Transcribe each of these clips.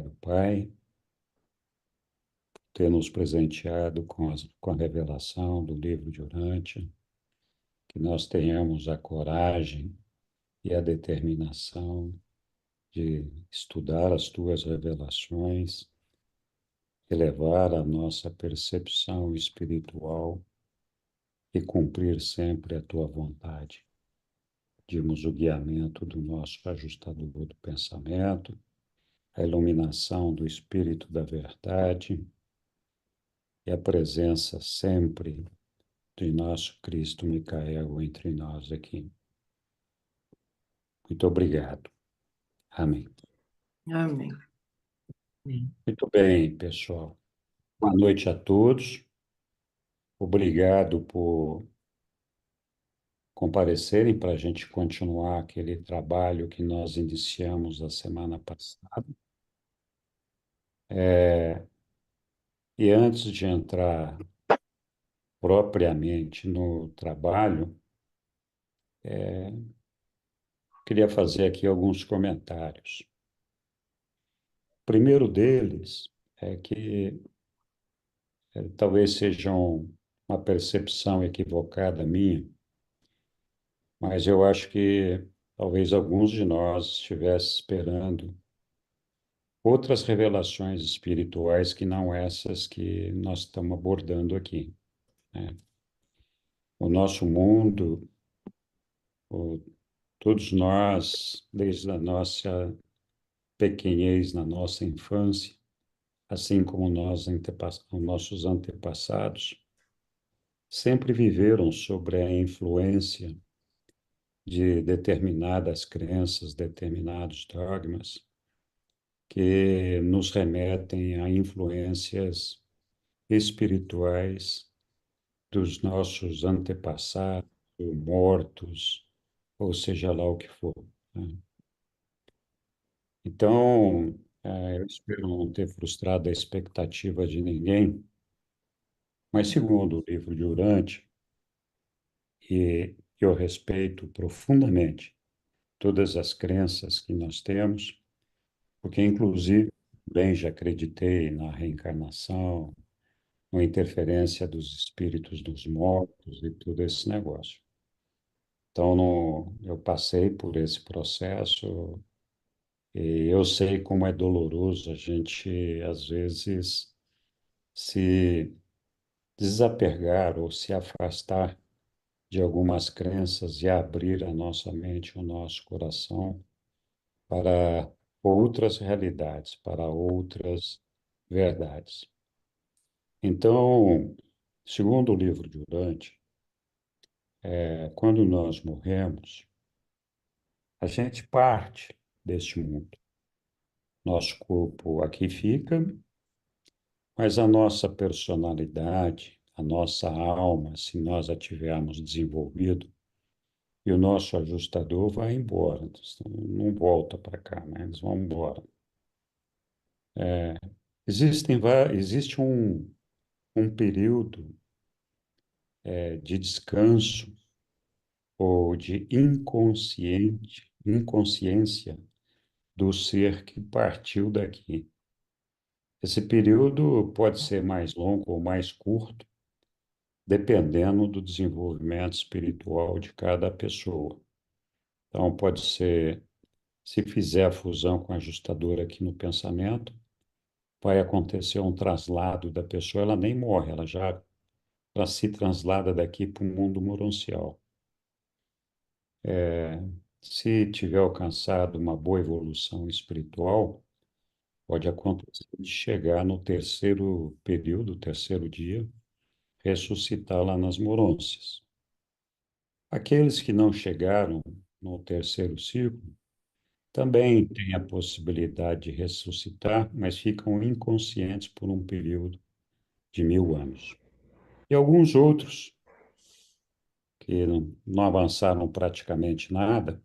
obrigado, Pai, por ter nos presenteado com a revelação do livro de Urântia, que nós tenhamos a coragem e a determinação de estudar as tuas revelações, elevar a nossa percepção espiritual e cumprir sempre a tua vontade. Pedimos o guiamento do nosso ajustador do pensamento, a iluminação do Espírito da Verdade e a presença sempre de nosso Cristo Micael entre nós aqui. Muito obrigado. Amém. Amém. Muito bem, pessoal. Boa noite a todos. Obrigado por comparecerem para a gente continuar aquele trabalho que nós iniciamos a semana passada. E antes de entrar propriamente no trabalho, queria fazer aqui alguns comentários. O primeiro deles é que talvez seja uma percepção equivocada minha, mas eu acho que talvez alguns de nós estivessem esperando outras revelações espirituais que não essas que nós estamos abordando aqui, né? O nosso mundo, o- todos nós, desde a nossa pequenez, na nossa infância, assim como os nossos antepassados, sempre viveram sob a influência de determinadas crenças, determinados dogmas, que nos remetem a influências espirituais dos nossos antepassados, mortos, ou seja lá o que for, né? Então, eu espero não ter frustrado a expectativa de ninguém, mas segundo o livro de Urântia, e eu respeito profundamente todas as crenças que nós temos, porque, inclusive, bem já acreditei na reencarnação, na interferência dos espíritos dos mortos e todo esse negócio. Então, eu passei por esse processo e eu sei como é doloroso a gente, às vezes, se desapegar ou se afastar de algumas crenças e abrir a nossa mente, o nosso coração para outras realidades, para outras verdades. Então, segundo o livro de Urântia, quando nós morremos, a gente parte deste mundo. Nosso corpo aqui fica, mas a nossa personalidade, a nossa alma, se nós a tivermos desenvolvido, e o nosso ajustador vai embora, não volta para cá, né? Eles vão embora. Existe um período de descanso ou de inconsciência do ser que partiu daqui. Esse período pode ser mais longo ou mais curto, dependendo do desenvolvimento espiritual de cada pessoa. Então, pode ser, se fizer a fusão com a ajustadora aqui no pensamento, vai acontecer um traslado da pessoa, ela nem morre, ela se translada daqui para o mundo moroncial. Se tiver alcançado uma boa evolução espiritual, pode acontecer de chegar no terceiro período, terceiro dia, ressuscitar lá nas morôncias. Aqueles que não chegaram no terceiro ciclo também têm a possibilidade de ressuscitar, mas ficam inconscientes por um período de 1000 anos. E alguns outros, que não avançaram praticamente nada,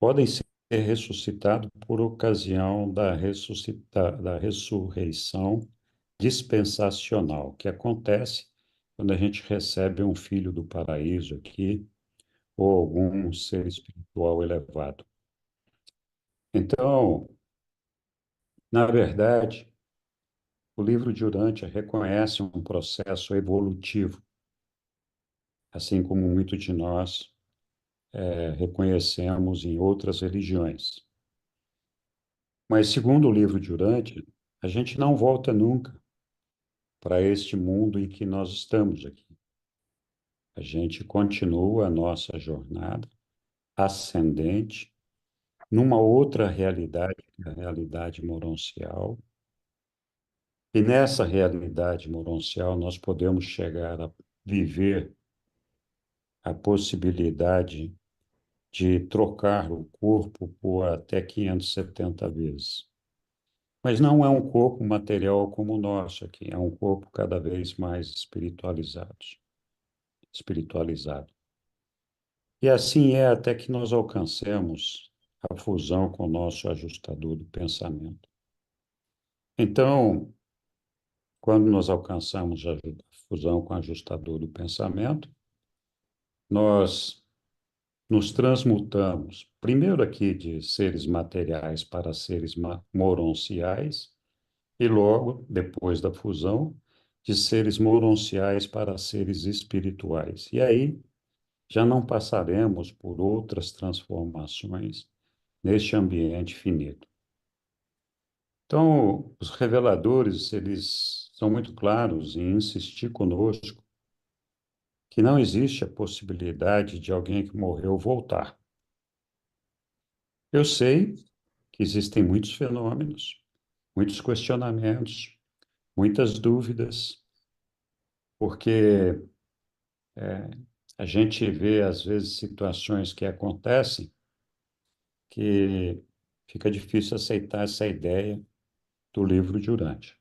podem ser ressuscitados por ocasião da ressurreição dispensacional, que acontece quando a gente recebe um filho do paraíso aqui, ou algum ser espiritual elevado. Então, Na verdade, o livro de Urântia reconhece um processo evolutivo, assim como muitos de nós reconhecemos em outras religiões. Mas, segundo o livro de Urântia, a gente não volta nunca para este mundo em que nós estamos aqui. A gente continua a nossa jornada ascendente numa outra realidade, que é a realidade moroncial. E nessa realidade moroncial, nós podemos chegar a viver a possibilidade de trocar o corpo por até 570 vezes. Mas não é um corpo material como o nosso aqui, é um corpo cada vez mais espiritualizado. E assim é até que nós alcancemos a fusão com o nosso ajustador do pensamento. Então, quando nós alcançamos a fusão com o ajustador do pensamento, nós nos transmutamos, primeiro aqui de seres materiais para seres moronciais, e logo, depois da fusão, de seres moronciais para seres espirituais. E aí já não passaremos por outras transformações neste ambiente finito. Então, os reveladores, eles são muito claros em insistir conosco que não existe a possibilidade de alguém que morreu voltar. Eu sei que existem muitos fenômenos, muitos questionamentos, muitas dúvidas, porque a gente vê, às vezes, situações que acontecem que fica difícil aceitar essa ideia do livro de Urântia.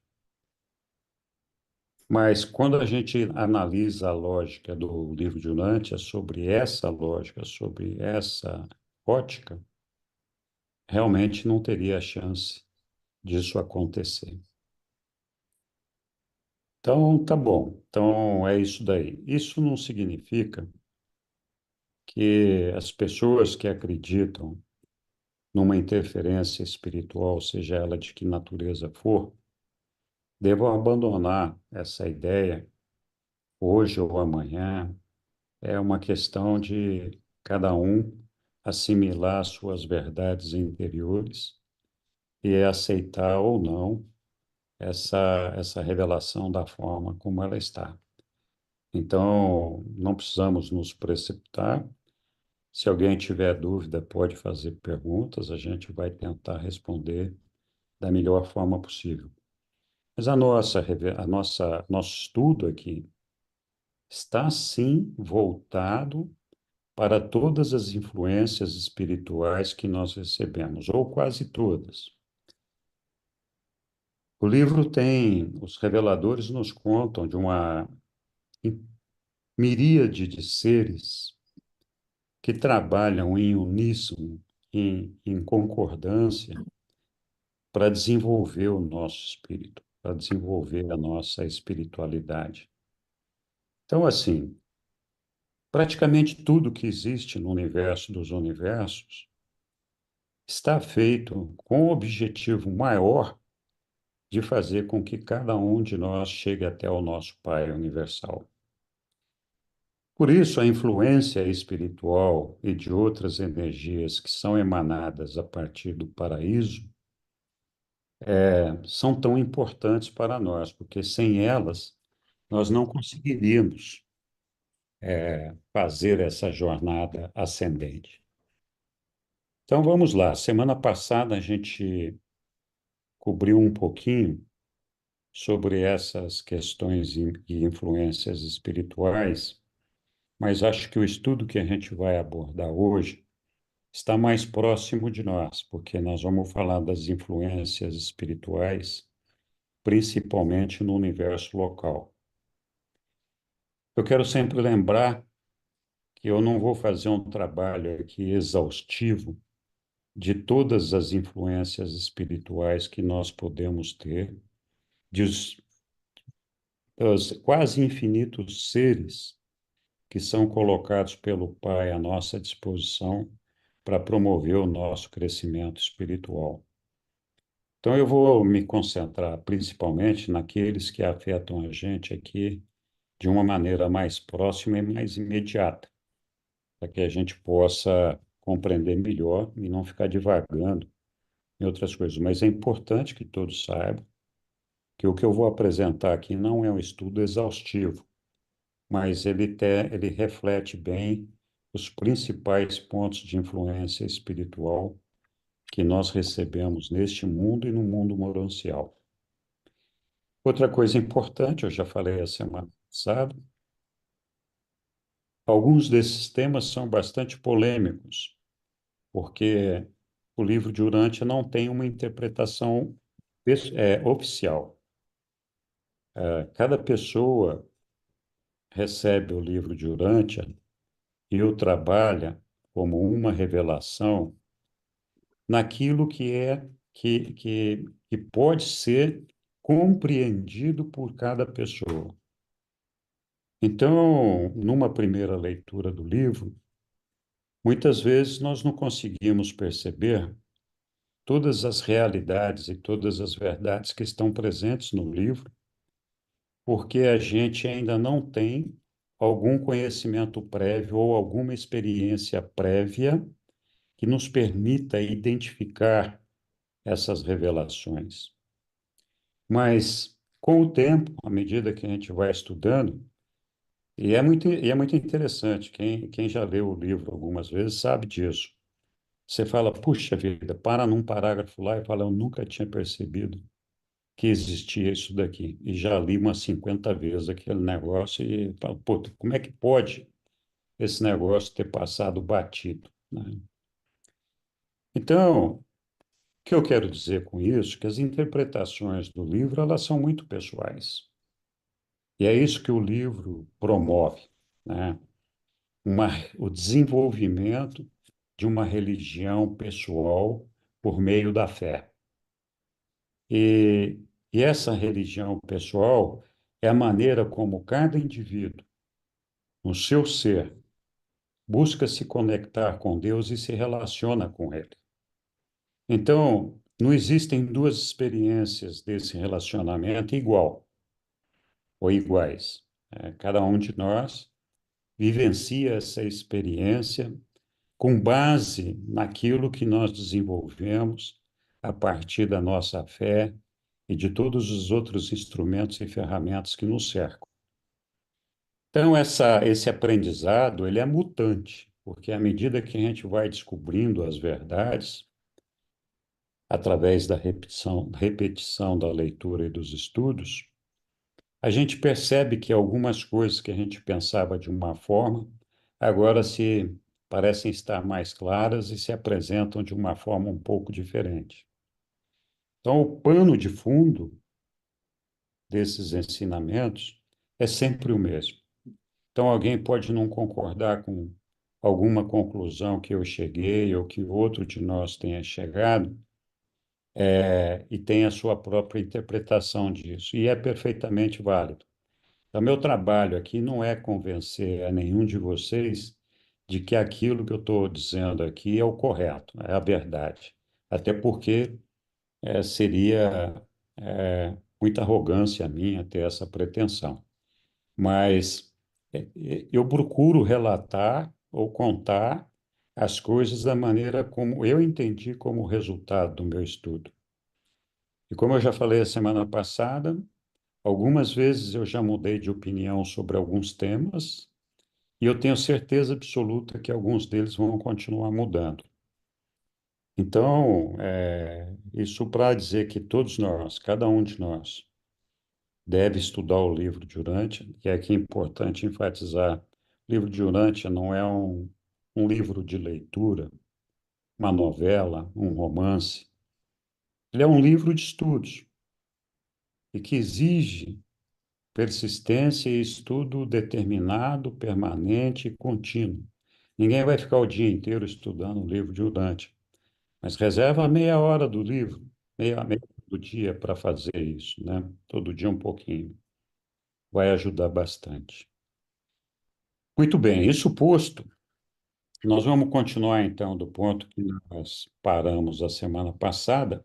Mas quando a gente analisa a lógica do livro de Urântia sobre essa lógica, sobre essa ótica, realmente não teria chance disso acontecer. Então, tá bom. Então, é isso daí. Isso não significa que as pessoas que acreditam numa interferência espiritual, seja ela de que natureza for, devam abandonar essa ideia hoje ou amanhã. É uma questão de cada um assimilar suas verdades interiores e aceitar ou não essa revelação da forma como ela está. Então, não precisamos nos precipitar. Se alguém tiver dúvida, pode fazer perguntas, a gente vai tentar responder da melhor forma possível. Mas nosso estudo aqui está sim voltado para todas as influências espirituais que nós recebemos, ou quase todas. O livro tem, os reveladores nos contam de uma miríade de seres que trabalham em uníssono, em concordância, para desenvolver o nosso espírito, para desenvolver a nossa espiritualidade. Então, assim, praticamente tudo que existe no universo dos universos está feito com o objetivo maior de fazer com que cada um de nós chegue até o nosso Pai universal. Por isso, a influência espiritual e de outras energias que são emanadas a partir do paraíso são tão importantes para nós, porque sem elas nós não conseguiríamos fazer essa jornada ascendente. Então vamos lá. Semana passada a gente cobriu um pouquinho sobre essas questões e influências espirituais, mas acho que o estudo que a gente vai abordar hoje está mais próximo de nós, porque nós vamos falar das influências espirituais, principalmente no universo local. Eu quero sempre lembrar que eu não vou fazer um trabalho aqui exaustivo de todas as influências espirituais que nós podemos ter, dos quase infinitos seres que são colocados pelo Pai à nossa disposição para promover o nosso crescimento espiritual. Então, eu vou me concentrar principalmente naqueles que afetam a gente aqui de uma maneira mais próxima e mais imediata, para que a gente possa compreender melhor e não ficar divagando em outras coisas. Mas é importante que todos saibam que o que eu vou apresentar aqui não é um estudo exaustivo, mas ele reflete bem os principais pontos de influência espiritual que nós recebemos neste mundo e no mundo moroncial. Outra coisa importante, eu já falei a semana passada, alguns desses temas são bastante polêmicos, porque o livro de Urântia não tem uma interpretação oficial. Cada pessoa recebe o livro de Urântia e o trabalha como uma revelação naquilo que pode ser compreendido por cada pessoa. Então, numa primeira leitura do livro, muitas vezes nós não conseguimos perceber todas as realidades e todas as verdades que estão presentes no livro, porque a gente ainda não tem algum conhecimento prévio ou alguma experiência prévia que nos permita identificar essas revelações. Mas, com o tempo, à medida que a gente vai estudando, e é muito interessante, quem já leu o livro algumas vezes sabe disso. Você fala, puxa vida, para num parágrafo lá e fala, eu nunca tinha percebido que existia isso daqui. E já li umas 50 vezes aquele negócio e falo, pô, como é que pode esse negócio ter passado batido, né? Então, o que eu quero dizer com isso? Que as interpretações do livro, elas são muito pessoais. E é isso que o livro promove, né? Uma, o desenvolvimento de uma religião pessoal por meio da fé. E, e essa religião pessoal é a maneira como cada indivíduo, no seu ser, busca se conectar com Deus e se relaciona com Ele. Então, não existem duas experiências desse relacionamento igual ou iguais. Cada um de nós vivencia essa experiência com base naquilo que nós desenvolvemos a partir da nossa fé e de todos os outros instrumentos e ferramentas que nos cercam. Então, esse aprendizado, ele é mutante, porque à medida que a gente vai descobrindo as verdades, através da repetição da leitura e dos estudos, a gente percebe que algumas coisas que a gente pensava de uma forma, agora se parecem estar mais claras e se apresentam de uma forma um pouco diferente. Então, o pano de fundo desses ensinamentos é sempre o mesmo. Então, alguém pode não concordar com alguma conclusão que eu cheguei ou que outro de nós tenha chegado, e tem a sua própria interpretação disso, e é perfeitamente válido. Então, meu trabalho aqui não é convencer a nenhum de vocês de que aquilo que eu estou dizendo aqui é o correto, é a verdade. Até porque seria muita arrogância minha ter essa pretensão. Mas eu procuro relatar ou contar as coisas da maneira como eu entendi como resultado do meu estudo. E como eu já falei a semana passada, algumas vezes eu já mudei de opinião sobre alguns temas, e eu tenho certeza absoluta que alguns deles vão continuar mudando. Então, isso para dizer que todos nós, cada um de nós, deve estudar o livro de Urântia, e aqui é importante enfatizar, o livro de Urântia não é um livro de leitura, uma novela, um romance. Ele é um livro de estudos e que exige persistência e estudo determinado, permanente e contínuo. Ninguém vai ficar o dia inteiro estudando o livro de Urântia, mas reserva meia hora do livro, meia do dia para fazer isso, né? Todo dia um pouquinho. Vai ajudar bastante. Muito bem, isso posto, nós vamos continuar então do ponto que nós paramos a semana passada,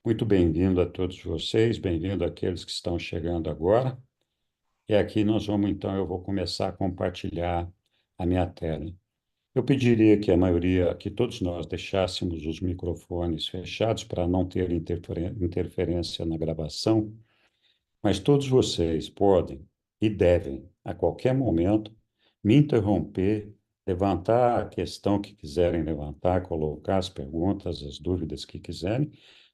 Muito bem-vindo a todos vocês, bem-vindo àqueles que estão chegando agora. E aqui eu vou começar a compartilhar a minha tela. Eu pediria que que todos nós deixássemos os microfones fechados para não ter interferência na gravação, mas todos vocês podem e devem, a qualquer momento, me interromper, levantar a questão que quiserem levantar, colocar as perguntas, as dúvidas que quiserem,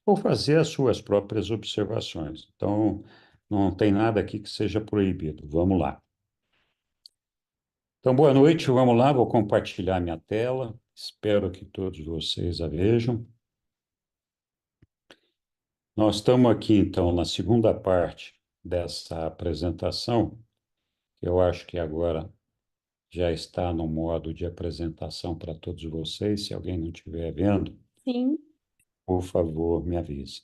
ou fazer as suas próprias observações. Então, não tem nada aqui que seja proibido. Vamos lá. Então, boa noite, vamos lá, vou compartilhar minha tela. Espero que todos vocês a vejam. Nós estamos aqui, então, na segunda parte dessa apresentação, que eu acho que agora já está no modo de apresentação para todos vocês. Se alguém não estiver vendo, Sim, por favor, me avise.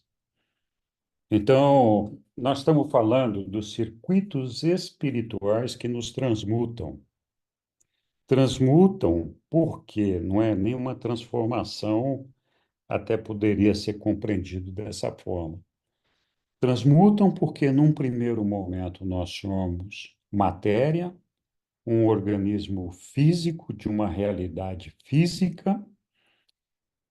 Então, nós estamos falando dos circuitos espirituais que nos transmutam. Transmutam porque não é nenhuma transformação, até poderia ser compreendido dessa forma. Transmutam porque, num primeiro momento, nós somos matéria, um organismo físico de uma realidade física,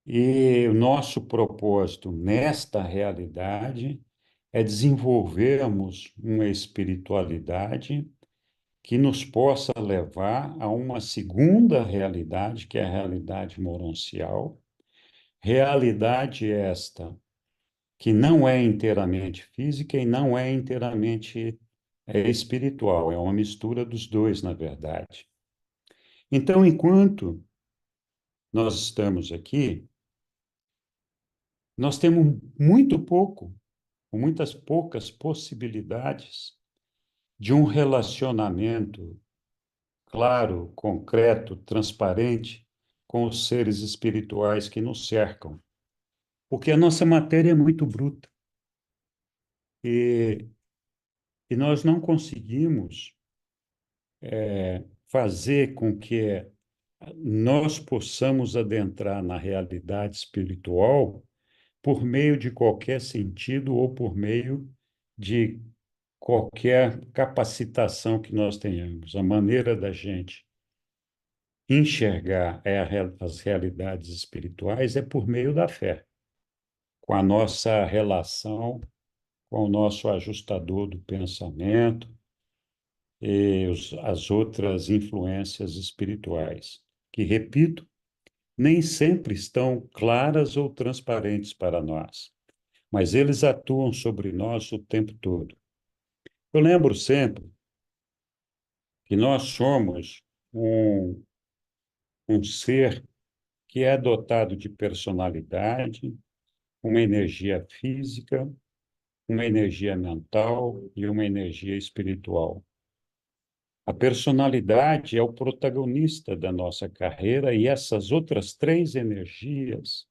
e o nosso propósito nesta realidade é desenvolvermos uma espiritualidade que nos possa levar a uma segunda realidade, que é a realidade moroncial, realidade esta que não é inteiramente física e não é inteiramente espiritual, é uma mistura dos dois, na verdade. Então, enquanto nós estamos aqui, nós temos muito pouco, muitas poucas possibilidades de um relacionamento claro, concreto, transparente com os seres espirituais que nos cercam, porque a nossa matéria é muito bruta e, e nós não conseguimos fazer com que nós possamos adentrar na realidade espiritual por meio de qualquer sentido ou por meio de qualquer capacitação que nós tenhamos. A maneira da gente enxergar as realidades espirituais é por meio da fé, com a nossa relação com o nosso ajustador do pensamento e as outras influências espirituais, que, repito, nem sempre estão claras ou transparentes para nós, mas eles atuam sobre nós o tempo todo. Eu lembro sempre que nós somos um, um ser que é dotado de personalidade, uma energia física, uma energia mental e uma energia espiritual. A personalidade é o protagonista da nossa carreira e essas outras três energias,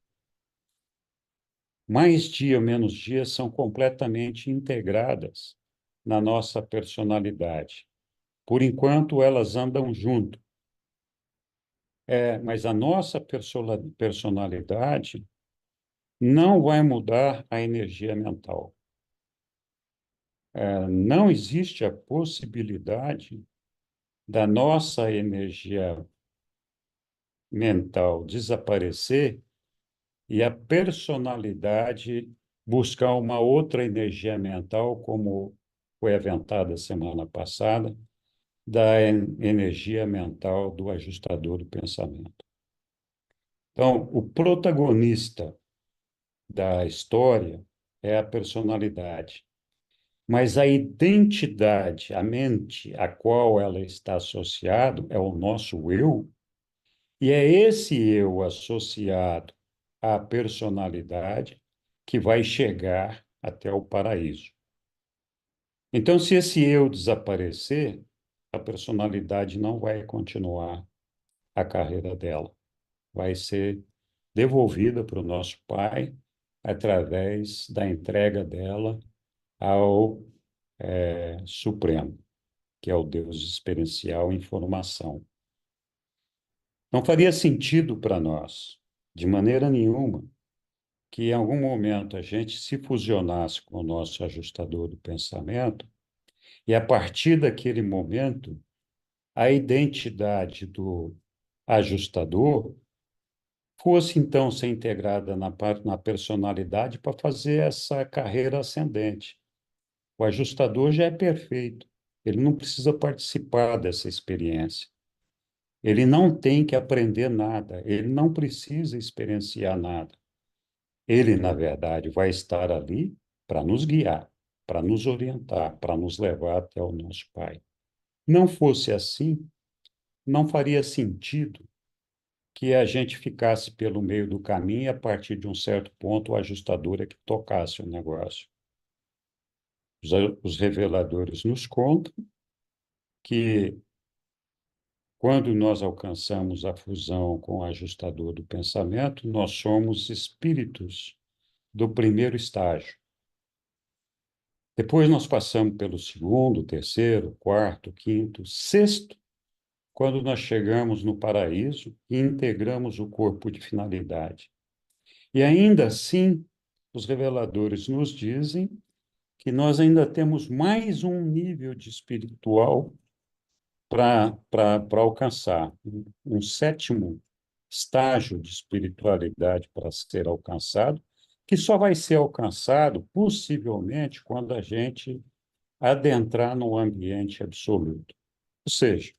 mais dia ou menos dia, são completamente integradas na nossa personalidade. Por enquanto, elas andam junto. Mas a nossa personalidade não vai mudar a energia mental. Não existe a possibilidade da nossa energia mental desaparecer e a personalidade buscar uma outra energia mental, como foi aventada semana passada, da energia mental do ajustador do pensamento. Então, o protagonista da história é a personalidade, mas a identidade, a mente a qual ela está associado é o nosso eu, e é esse eu associado à personalidade que vai chegar até o paraíso. Então, se esse eu desaparecer, a personalidade não vai continuar a carreira dela. Vai ser devolvida para o nosso Pai através da entrega dela ao Supremo, que é o Deus experiencial em formação. Não faria sentido para nós, de maneira nenhuma, que em algum momento a gente se fusionasse com o nosso ajustador do pensamento, e a partir daquele momento, a identidade do ajustador fosse então ser integrada na personalidade para fazer essa carreira ascendente. O ajustador já é perfeito, ele não precisa participar dessa experiência. Ele não tem que aprender nada, ele não precisa experienciar nada. Ele, na verdade, vai estar ali para nos guiar, para nos orientar, para nos levar até o nosso Pai. Não fosse assim, não faria sentido que a gente ficasse pelo meio do caminho e, a partir de um certo ponto, o ajustador é que tocasse o negócio. Os reveladores nos contam que, quando nós alcançamos a fusão com o ajustador do pensamento, nós somos espíritos do primeiro estágio. Depois nós passamos pelo segundo, terceiro, quarto, quinto, sexto, quando nós chegamos no paraíso e integramos o corpo de finalidade. E ainda assim, os reveladores nos dizem que nós ainda temos mais um nível de espiritual para alcançar, um sétimo estágio de espiritualidade para ser alcançado, que só vai ser alcançado possivelmente quando a gente adentrar no ambiente absoluto. Ou seja,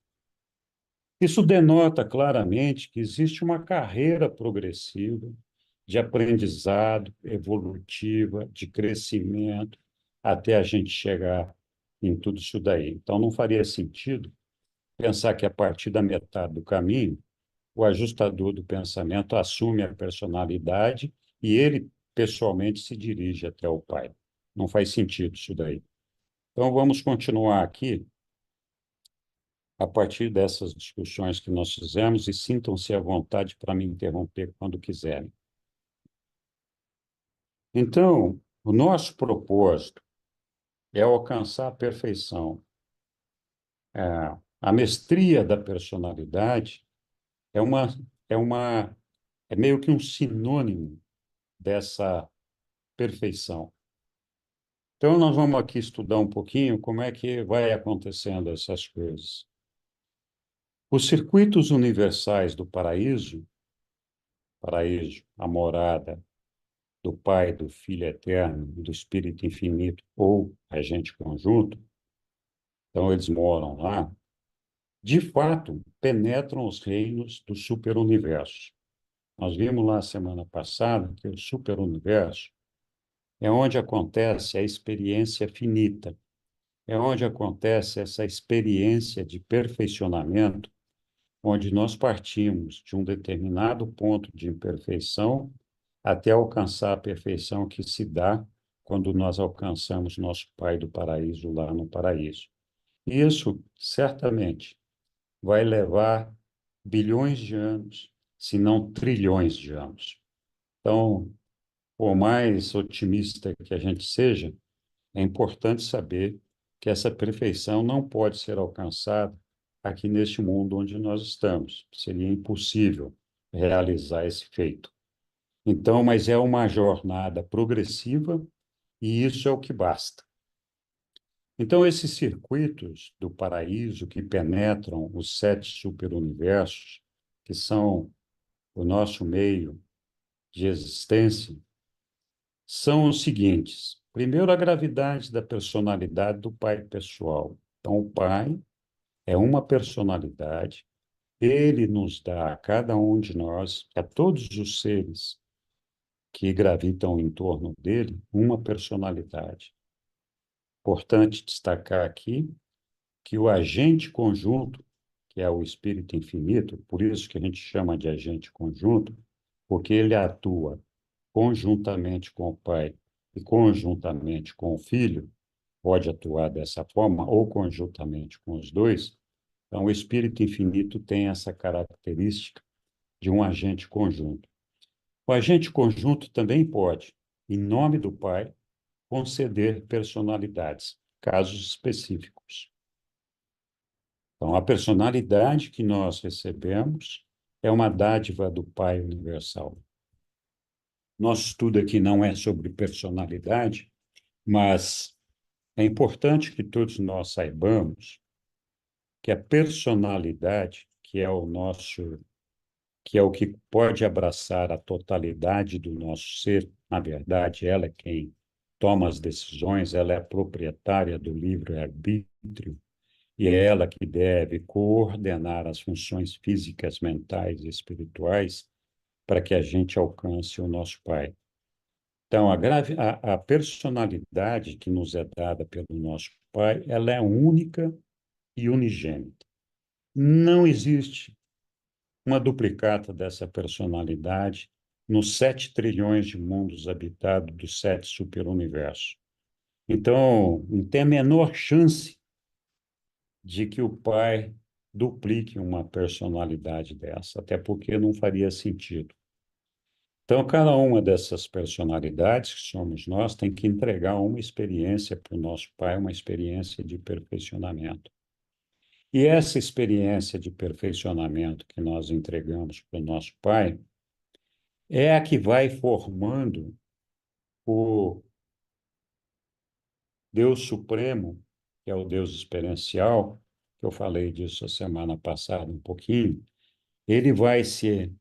isso denota claramente que existe uma carreira progressiva de aprendizado, evolutiva, de crescimento, até a gente chegar em tudo isso daí. Então, não faria sentido pensar que, a partir da metade do caminho, o ajustador do pensamento assume a personalidade e ele, pessoalmente, se dirige até o Pai. Não faz sentido isso daí. Então, vamos continuar aqui a partir dessas discussões que nós fizemos, e sintam-se à vontade para me interromper quando quiserem. Então, o nosso propósito é alcançar a perfeição. A mestria da personalidade é uma, é uma, é meio que um sinônimo dessa perfeição. Então, nós vamos aqui estudar um pouquinho como é que vai acontecendo essas coisas. Os circuitos universais do paraíso, paraíso, a morada do Pai, do Filho Eterno, do Espírito Infinito ou agente conjunto, então eles moram lá, de fato, penetram os reinos do superuniverso. Nós vimos lá semana passada que o superuniverso é onde acontece a experiência finita, é onde acontece essa experiência de perfeicionamento, onde nós partimos de um determinado ponto de imperfeição até alcançar a perfeição que se dá quando nós alcançamos nosso Pai do Paraíso lá no paraíso. Isso, certamente, vai levar bilhões de anos, se não trilhões de anos. Então, por mais otimista que a gente seja, é importante saber que essa perfeição não pode ser alcançada aqui neste mundo onde nós estamos. Seria impossível realizar esse feito. Então, mas é uma jornada progressiva e isso é o que basta. Então, esses circuitos do paraíso que penetram os sete superuniversos, que são o nosso meio de existência, são os seguintes. Primeiro, a gravidade da personalidade do Pai pessoal. Então, o Pai é uma personalidade, ele nos dá a cada um de nós, a todos os seres que gravitam em torno dele, uma personalidade. Importante destacar aqui que o agente conjunto, que é o Espírito Infinito, por isso que a gente chama de agente conjunto, porque ele atua conjuntamente com o Pai e conjuntamente com o Filho, pode atuar dessa forma, ou conjuntamente com os dois. Então, o Espírito Infinito tem essa característica de um agente conjunto. O agente conjunto também pode, em nome do Pai, conceder personalidades, casos específicos. Então, a personalidade que nós recebemos é uma dádiva do Pai Universal. nosso estudo aqui não é sobre personalidade, mas é importante que todos nós saibamos que a personalidade, que é o que pode abraçar a totalidade do nosso ser, na verdade, ela é quem toma as decisões, ela é a proprietária do livre-arbítrio, e é ela que deve coordenar as funções físicas, mentais e espirituais para que a gente alcance o nosso Pai. Então, a personalidade que nos é dada pelo nosso Pai, ela é única e unigênita. Não existe uma duplicata dessa personalidade nos 7 trilhões de mundos habitados dos 7 superuniversos. Então, não tem a menor chance de que o Pai duplique uma personalidade dessa, até porque não faria sentido. Então, cada uma dessas personalidades que somos nós tem que entregar uma experiência para o nosso Pai, uma experiência de perfeccionamento. E essa experiência de perfeccionamento que nós entregamos para o nosso Pai é a que vai formando o Deus Supremo, que é o Deus experiencial, que eu falei disso a semana passada um pouquinho. Ele vai se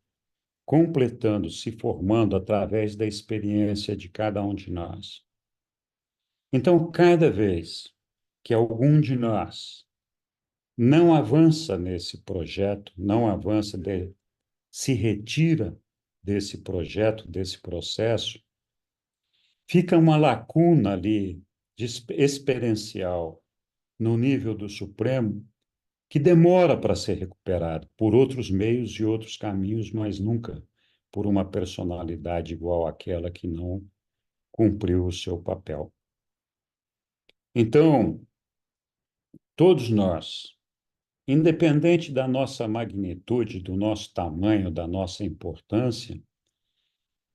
completando, se formando através da experiência de cada um de nós. Então, cada vez que algum de nós não avança nesse projeto, não avança, se retira desse projeto, desse processo, fica uma lacuna ali experiencial no nível do Supremo que demora para ser recuperado por outros meios e outros caminhos, mas nunca por uma personalidade igual àquela que não cumpriu o seu papel. Então, todos nós, independente da nossa magnitude, do nosso tamanho, da nossa importância,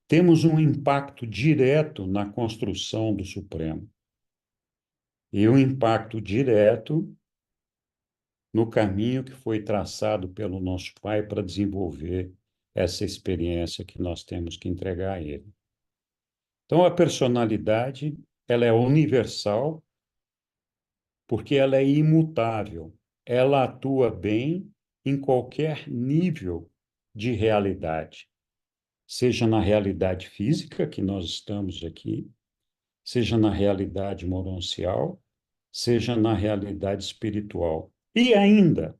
temos um impacto direto na construção do Supremo. E um impacto direto no caminho que foi traçado pelo nosso Pai para desenvolver essa experiência que nós temos que entregar a Ele. Então, a personalidade, ela é universal, porque ela é imutável. Ela atua bem em qualquer nível de realidade, seja na realidade física, que nós estamos aqui, seja na realidade moroncial, seja na realidade espiritual. E ainda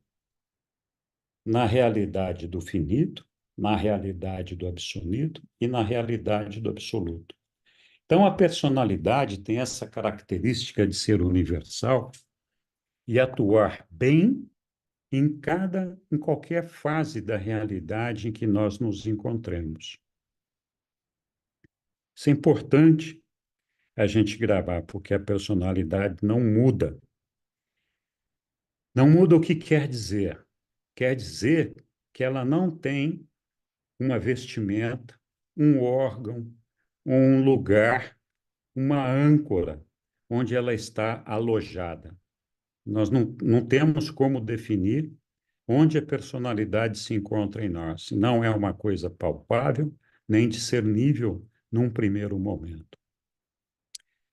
na realidade do finito, na realidade do absoluto e na realidade do absoluto. Então, a personalidade tem essa característica de ser universal e atuar bem em qualquer fase da realidade em que nós nos encontremos. Isso é importante a gente gravar, porque a personalidade não muda. Não muda o que quer dizer. Quer dizer que ela não tem uma vestimenta, um órgão, um lugar, uma âncora onde ela está alojada. Nós não temos como definir onde a personalidade se encontra em nós. Não é uma coisa palpável, nem discernível num primeiro momento.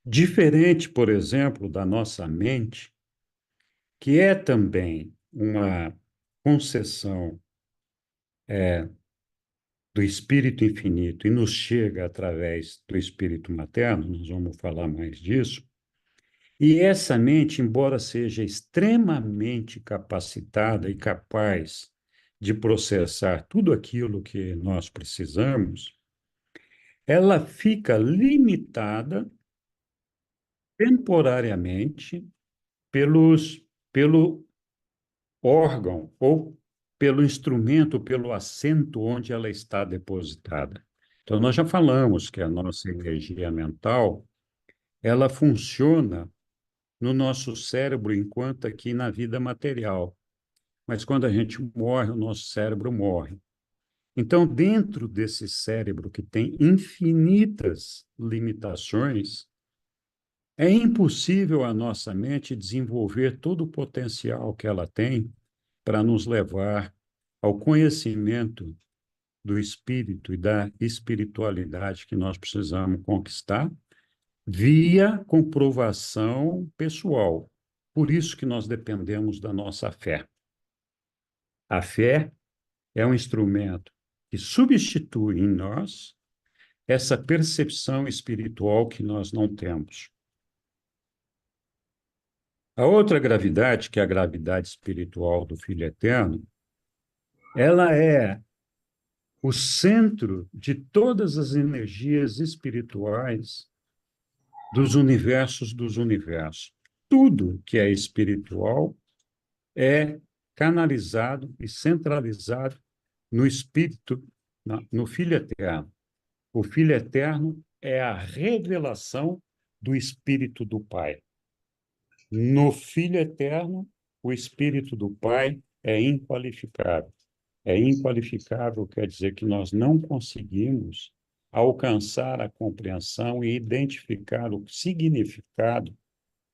Diferente, por exemplo, da nossa mente, que é também uma concessão do Espírito Infinito e nos chega através do Espírito Materno, nós vamos falar mais disso. E essa mente, embora seja extremamente capacitada e capaz de processar tudo aquilo que nós precisamos, ela fica limitada temporariamente pelo órgão ou pelo instrumento, pelo assento onde ela está depositada. Então, nós já falamos que a nossa energia mental, ela funciona no nosso cérebro enquanto aqui na vida material. Mas quando a gente morre, o nosso cérebro morre. Então, dentro desse cérebro que tem infinitas limitações, é impossível a nossa mente desenvolver todo o potencial que ela tem para nos levar ao conhecimento do espírito e da espiritualidade que nós precisamos conquistar via comprovação pessoal. Por isso que nós dependemos da nossa fé. A fé é um instrumento que substitui em nós essa percepção espiritual que nós não temos. A outra gravidade, que é a gravidade espiritual do Filho Eterno, ela é o centro de todas as energias espirituais dos universos. Tudo que é espiritual é canalizado e centralizado no Espírito, no Filho Eterno. O Filho Eterno é a revelação do Espírito do Pai. No Filho Eterno, o Espírito do Pai é inqualificável. É inqualificável quer dizer que nós não conseguimos alcançar a compreensão e identificar o significado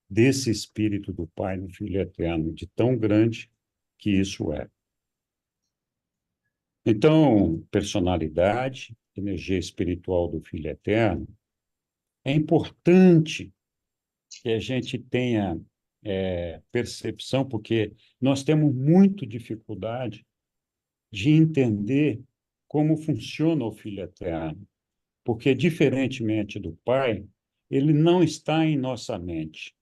desse Espírito do Pai no Filho Eterno, de tão grande que isso é. Então, personalidade, energia espiritual do Filho Eterno, é importante que a gente tenha percepção, porque nós temos muita dificuldade de entender como funciona o Filho Eterno, porque, diferentemente do Pai, ele não está em nossa mente.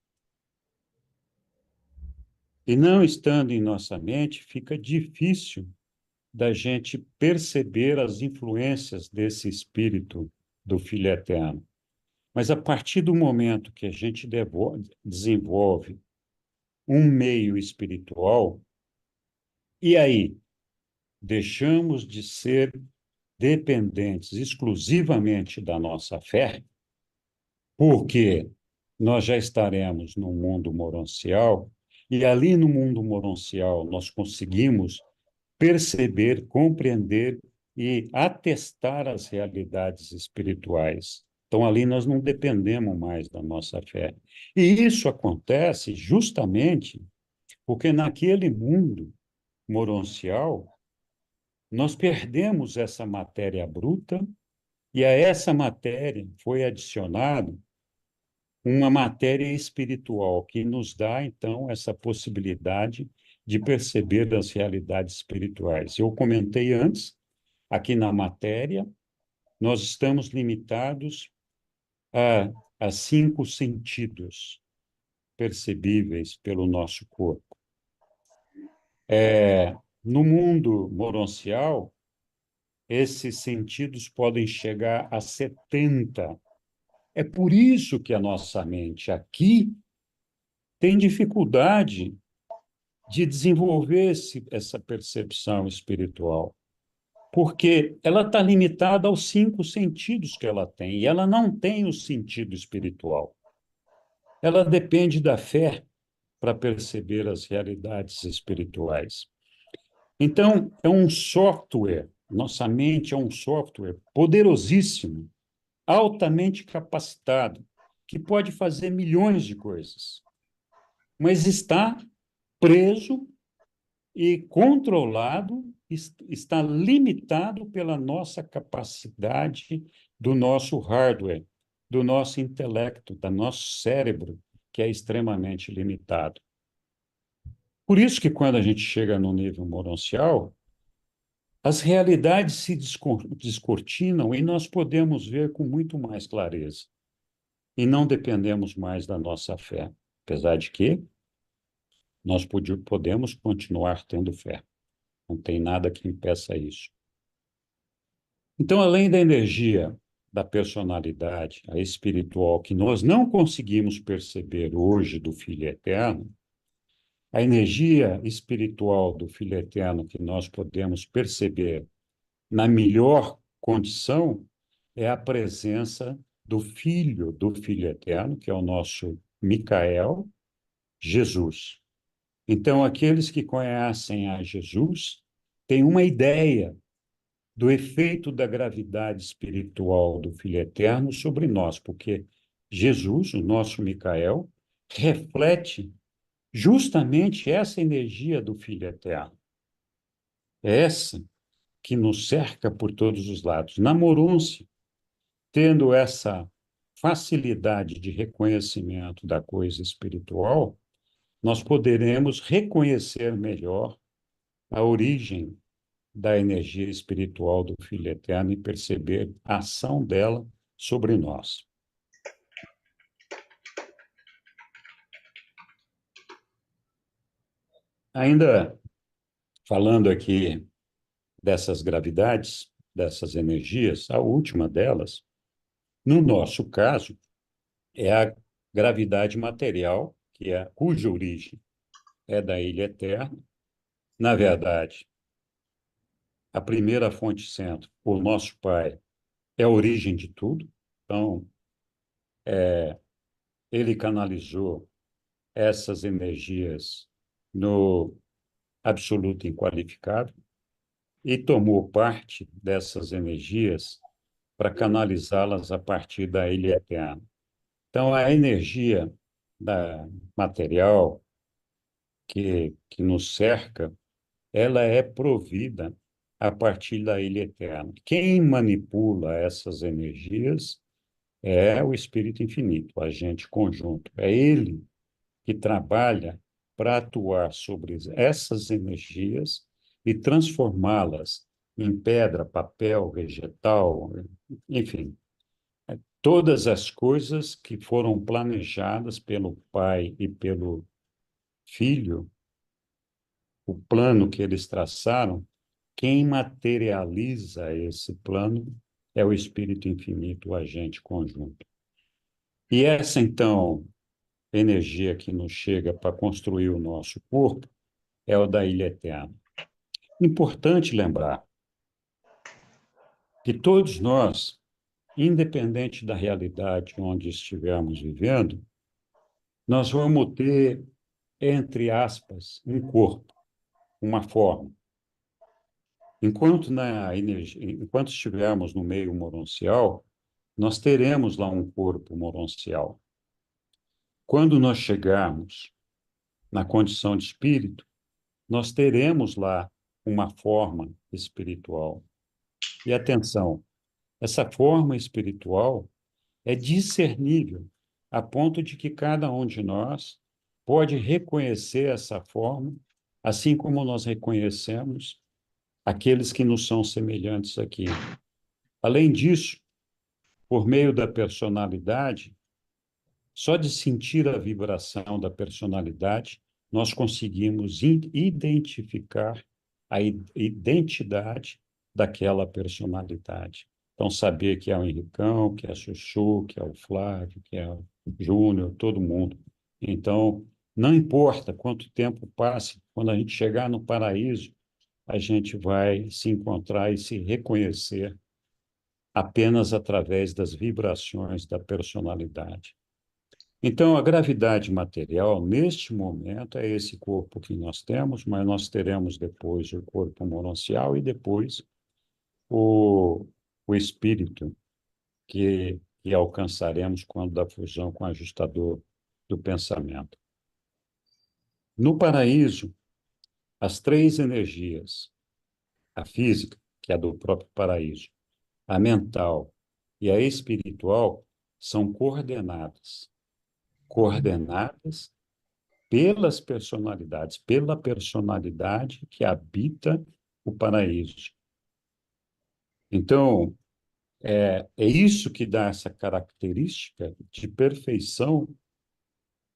E não estando em nossa mente, fica difícil da gente perceber as influências desse espírito do Filho Eterno. Mas a partir do momento que a gente desenvolve um meio espiritual, e aí deixamos de ser dependentes exclusivamente da nossa fé, porque nós já estaremos no mundo moroncial, e ali no mundo moroncial nós conseguimos perceber, compreender e atestar as realidades espirituais. Então, ali nós não dependemos mais da nossa fé. E isso acontece justamente porque naquele mundo moroncial, nós perdemos essa matéria bruta e a essa matéria foi adicionado uma matéria espiritual que nos dá, então, essa possibilidade de perceber as realidades espirituais. Eu comentei antes, aqui na matéria, nós estamos limitados a 5 sentidos percebíveis pelo nosso corpo. No mundo moroncial, esses sentidos podem chegar a 70. É por isso que a nossa mente aqui tem dificuldade de desenvolver essa percepção espiritual, porque ela está limitada aos 5 sentidos que ela tem, e ela não tem o sentido espiritual. Ela depende da fé para perceber as realidades espirituais. Então, é um software, nossa mente é um software poderosíssimo, altamente capacitado, que pode fazer milhões de coisas, mas está preso e controlado, está limitado pela nossa capacidade do nosso hardware, do nosso intelecto, do nosso cérebro, que é extremamente limitado. Por isso que quando a gente chega no nível moroncial, as realidades se descortinam e nós podemos ver com muito mais clareza. E não dependemos mais da nossa fé, apesar de que nós podemos continuar tendo fé. Não tem nada que impeça isso. Então, além da energia da personalidade, a espiritual, que nós não conseguimos perceber hoje do Filho Eterno, a energia espiritual do Filho Eterno que nós podemos perceber na melhor condição é a presença do Filho Eterno, que é o nosso Micael, Jesus. Então, aqueles que conhecem a Jesus têm uma ideia do efeito da gravidade espiritual do Filho Eterno sobre nós, porque Jesus, o nosso Micael, reflete justamente essa energia do Filho Eterno. Essa que nos cerca por todos os lados. Na morôncia, tendo essa facilidade de reconhecimento da coisa espiritual, nós poderemos reconhecer melhor a origem da energia espiritual do Filho Eterno e perceber a ação dela sobre nós. Ainda falando aqui dessas gravidades, dessas energias, a última delas, no nosso caso, é a gravidade material, cuja origem é da Ilha Eterna. Na verdade, a primeira fonte centro, o nosso Pai, é a origem de tudo. Então, ele canalizou essas energias no absoluto inqualificável e tomou parte dessas energias para canalizá-las a partir da Ilha Eterna. Então, a energia da material que nos cerca, ela é provida a partir da Ilha Eterna. Quem manipula essas energias é o Espírito Infinito, o agente conjunto. É ele que trabalha para atuar sobre essas energias e transformá-las em pedra, papel, vegetal, enfim, todas as coisas que foram planejadas pelo Pai e pelo Filho, o plano que eles traçaram, quem materializa esse plano é o Espírito Infinito, o agente conjunto. E essa, então, energia que nos chega para construir o nosso corpo é o da Ilha Eterna. Importante lembrar que todos nós, independente da realidade onde estivermos vivendo, nós vamos ter, entre aspas, um corpo, uma forma. Enquanto estivermos no meio moroncial, nós teremos lá um corpo moroncial. Quando nós chegarmos na condição de espírito, nós teremos lá uma forma espiritual. E atenção, essa forma espiritual é discernível, a ponto de que cada um de nós pode reconhecer essa forma, assim como nós reconhecemos aqueles que nos são semelhantes aqui. Além disso, por meio da personalidade, só de sentir a vibração da personalidade, nós conseguimos identificar a identidade daquela personalidade. Então, saber que é o Henricão, que é a Chuchu, que é o Flávio, que é o Júnior, todo mundo. Então, não importa quanto tempo passe, quando a gente chegar no paraíso, a gente vai se encontrar e se reconhecer apenas através das vibrações da personalidade. Então, a gravidade material, neste momento, é esse corpo que nós temos, mas nós teremos depois o corpo moroncial e depois o, o espírito que alcançaremos quando da fusão com o ajustador do pensamento. No paraíso, as três energias, a física, que é do próprio paraíso, a mental e a espiritual, são coordenadas pelas personalidades, pela personalidade que habita o paraíso. Então, é isso que dá essa característica de perfeição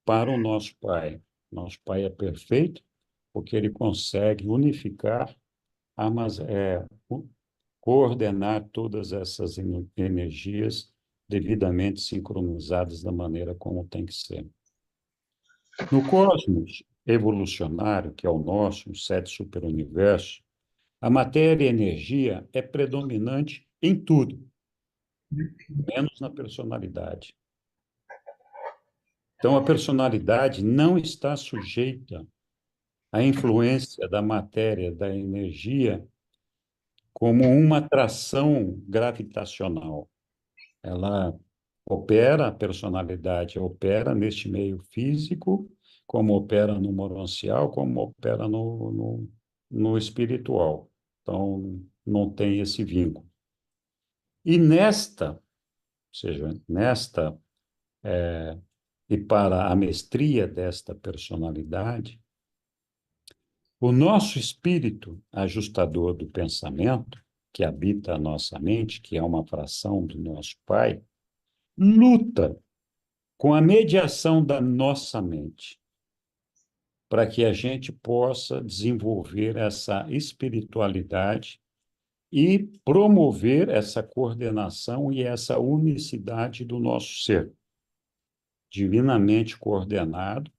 para o nosso Pai. Nosso Pai é perfeito porque ele consegue unificar, coordenar todas essas energias devidamente sincronizadas da maneira como tem que ser. No cosmos evolucionário, que é o nosso, os sete superuniversos, a matéria e a energia é predominante em tudo, menos na personalidade. Então, a personalidade não está sujeita à influência da matéria, da energia, como uma atração gravitacional. Ela opera, a personalidade opera neste meio físico, como opera no moroncial, como opera no espiritual. Então, não tem esse vínculo. E ou seja, e para a mestria desta personalidade, o nosso espírito ajustador do pensamento, que habita a nossa mente, que é uma fração do nosso Pai, luta com a mediação da nossa mente, para que a gente possa desenvolver essa espiritualidade e promover essa coordenação e essa unicidade do nosso ser, divinamente coordenado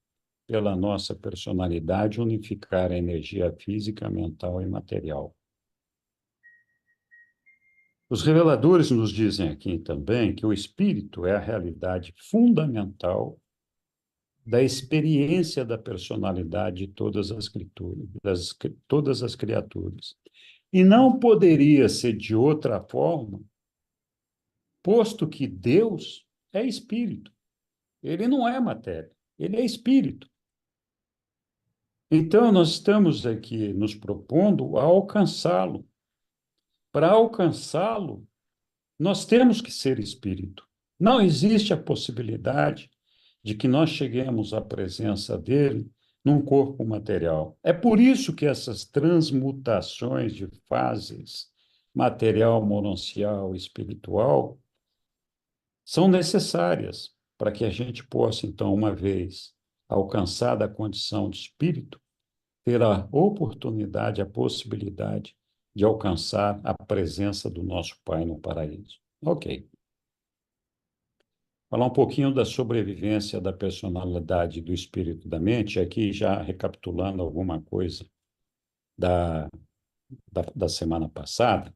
pela nossa personalidade, unificar a energia física, mental e material. Os reveladores nos dizem aqui também que o espírito é a realidade fundamental da experiência da personalidade de todas as criaturas. E não poderia ser de outra forma, posto que Deus é espírito. Ele não é matéria, ele é espírito. Então, nós estamos aqui nos propondo a alcançá-lo. Para alcançá-lo, nós temos que ser espírito. Não existe a possibilidade de que nós cheguemos à presença dele num corpo material. É por isso que essas transmutações de fases material, mononcial, espiritual são necessárias para que a gente possa, então, uma vez alcançada a condição de espírito, ter a oportunidade, a possibilidade de alcançar a presença do nosso Pai no paraíso. Ok. Falar um pouquinho da sobrevivência da personalidade do espírito da mente, aqui já recapitulando alguma coisa da, da semana passada.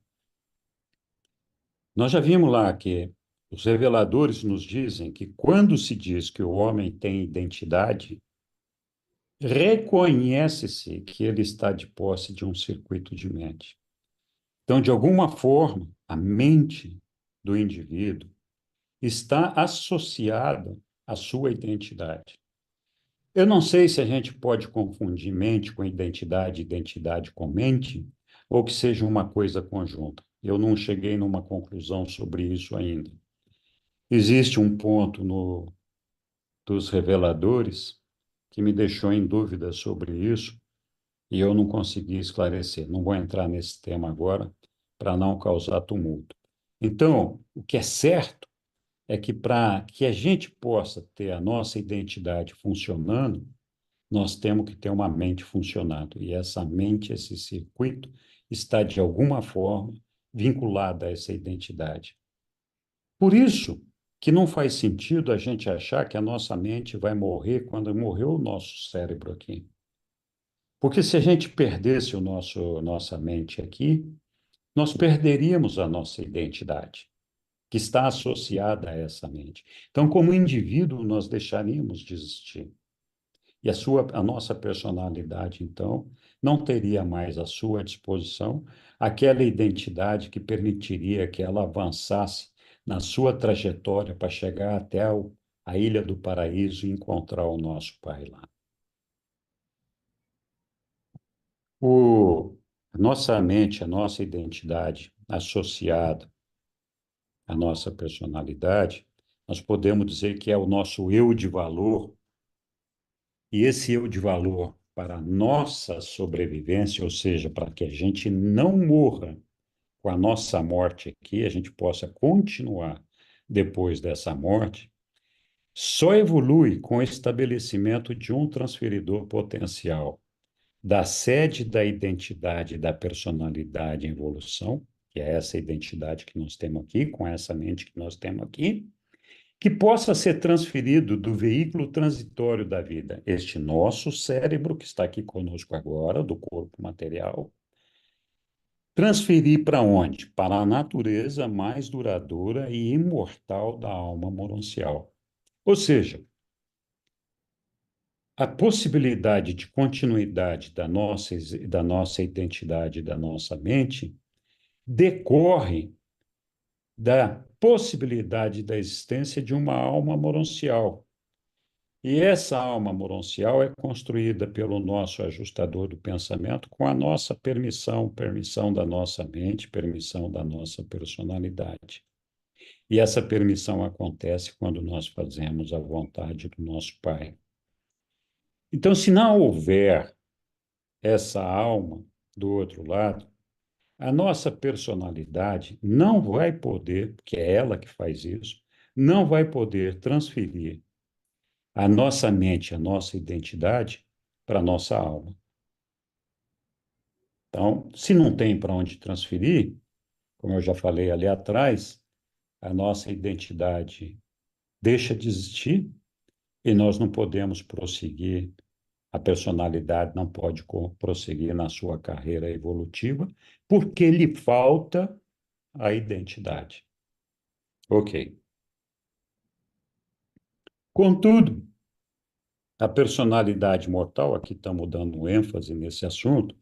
Nós já vimos lá que os reveladores nos dizem que quando se diz que o homem tem identidade, reconhece-se que ele está de posse de um circuito de mente. Então, de alguma forma, a mente do indivíduo está associada à sua identidade. Eu não sei se a gente pode confundir mente com identidade, identidade com mente, ou que seja uma coisa conjunta. Eu não cheguei numa conclusão sobre isso ainda. Existe um ponto dos reveladores que me deixou em dúvida sobre isso e eu não consegui esclarecer. Não vou entrar nesse tema agora para não causar tumulto. Então, o que é certo é que para que a gente possa ter a nossa identidade funcionando, nós temos que ter uma mente funcionando. E essa mente, esse circuito, está de alguma forma vinculada a essa identidade. Por isso que não faz sentido a gente achar que a nossa mente vai morrer quando morreu o nosso cérebro aqui. Porque se a gente perdesse nossa mente aqui, nós perderíamos a nossa identidade, que está associada a essa mente. Então, como indivíduo, nós deixaríamos de existir. E a nossa personalidade, então, não teria mais à sua disposição aquela identidade que permitiria que ela avançasse na sua trajetória para chegar até a Ilha do Paraíso e encontrar o nosso Pai lá. A nossa mente, a nossa identidade associada à nossa personalidade, nós podemos dizer que é o nosso eu de valor. E esse eu de valor para a nossa sobrevivência, ou seja, para que a gente não morra com a nossa morte aqui, a gente possa continuar depois dessa morte, só evolui com o estabelecimento de um transferidor potencial da sede da identidade, da personalidade em evolução, que é essa identidade que nós temos aqui, com essa mente que nós temos aqui, que possa ser transferido do veículo transitório da vida, este nosso cérebro que está aqui conosco agora, do corpo material, transferir para onde? Para a natureza mais duradoura e imortal da alma mononcial. Ou seja, a possibilidade de continuidade da nossa identidade, da nossa mente, decorre da possibilidade da existência de uma alma mononcial, E essa alma moroncial é construída pelo nosso ajustador do pensamento com a nossa permissão, permissão da nossa mente, permissão da nossa personalidade. E essa permissão acontece quando nós fazemos a vontade do nosso Pai. Então, se não houver essa alma do outro lado, a nossa personalidade não vai poder, porque é ela que faz isso, não vai poder transferir a nossa mente, a nossa identidade para a nossa alma. Então, se não tem para onde transferir, como eu já falei ali atrás, a nossa identidade deixa de existir e nós não podemos prosseguir, a personalidade não pode prosseguir na sua carreira evolutiva, porque lhe falta a identidade. Ok. Contudo, a personalidade mortal, aqui estamos dando ênfase nesse assunto,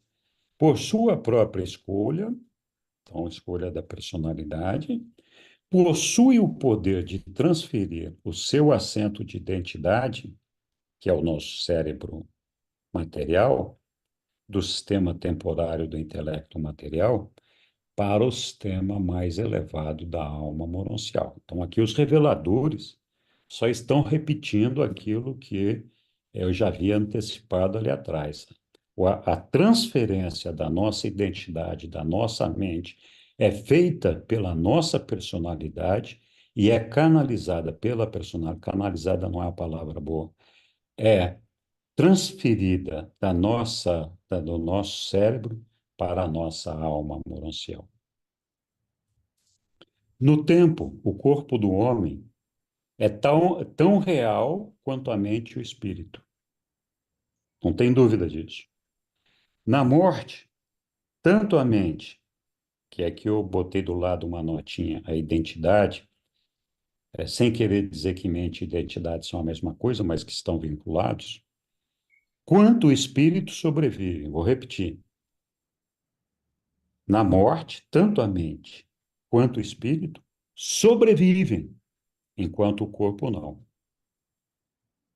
por sua própria escolha, então, escolha da personalidade, possui o poder de transferir o seu assento de identidade, que é o nosso cérebro material, do sistema temporário do intelecto material, para o sistema mais elevado da alma moroncial. Então, aqui os reveladores só estão repetindo aquilo que eu já havia antecipado ali atrás. A transferência da nossa identidade, da nossa mente, é feita pela nossa personalidade e é canalizada pela personalidade. Canalizada não é uma palavra boa. É transferida do nosso cérebro para a nossa alma moroncial. No tempo, o corpo do homem é tão real quanto a mente e o espírito. Não tem dúvida disso. Na morte, tanto a mente, que é que eu botei do lado uma notinha, a identidade, sem querer dizer que mente e identidade são a mesma coisa, mas que estão vinculados, quanto o espírito sobrevive. Vou repetir. Na morte, tanto a mente quanto o espírito sobrevivem, enquanto o corpo não.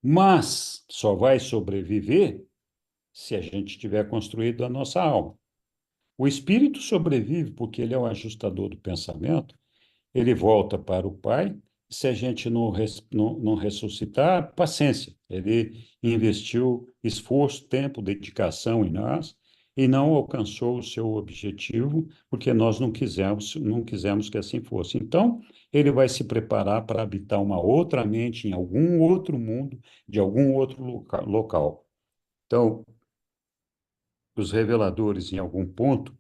Mas só vai sobreviver se a gente tiver construído a nossa alma. O espírito sobrevive porque ele é o ajustador do pensamento, ele volta para o Pai. Se a gente não ressuscitar, paciência. Ele investiu esforço, tempo, dedicação em nós e não alcançou o seu objetivo porque nós não quisemos que assim fosse. Então, ele vai se preparar para habitar uma outra mente em algum outro mundo, de algum outro local. Então, os reveladores, em algum ponto,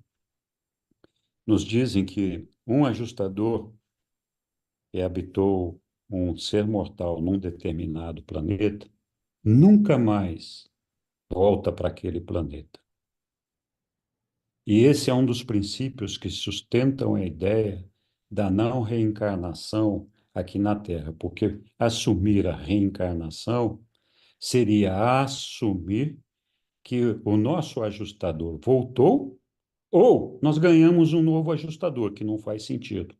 nos dizem que um ajustador que habitou um ser mortal num determinado planeta nunca mais volta para aquele planeta. E esse é um dos princípios que sustentam a ideia da não reencarnação aqui na Terra, porque assumir a reencarnação seria assumir que o nosso ajustador voltou ou nós ganhamos um novo ajustador, que não faz sentido.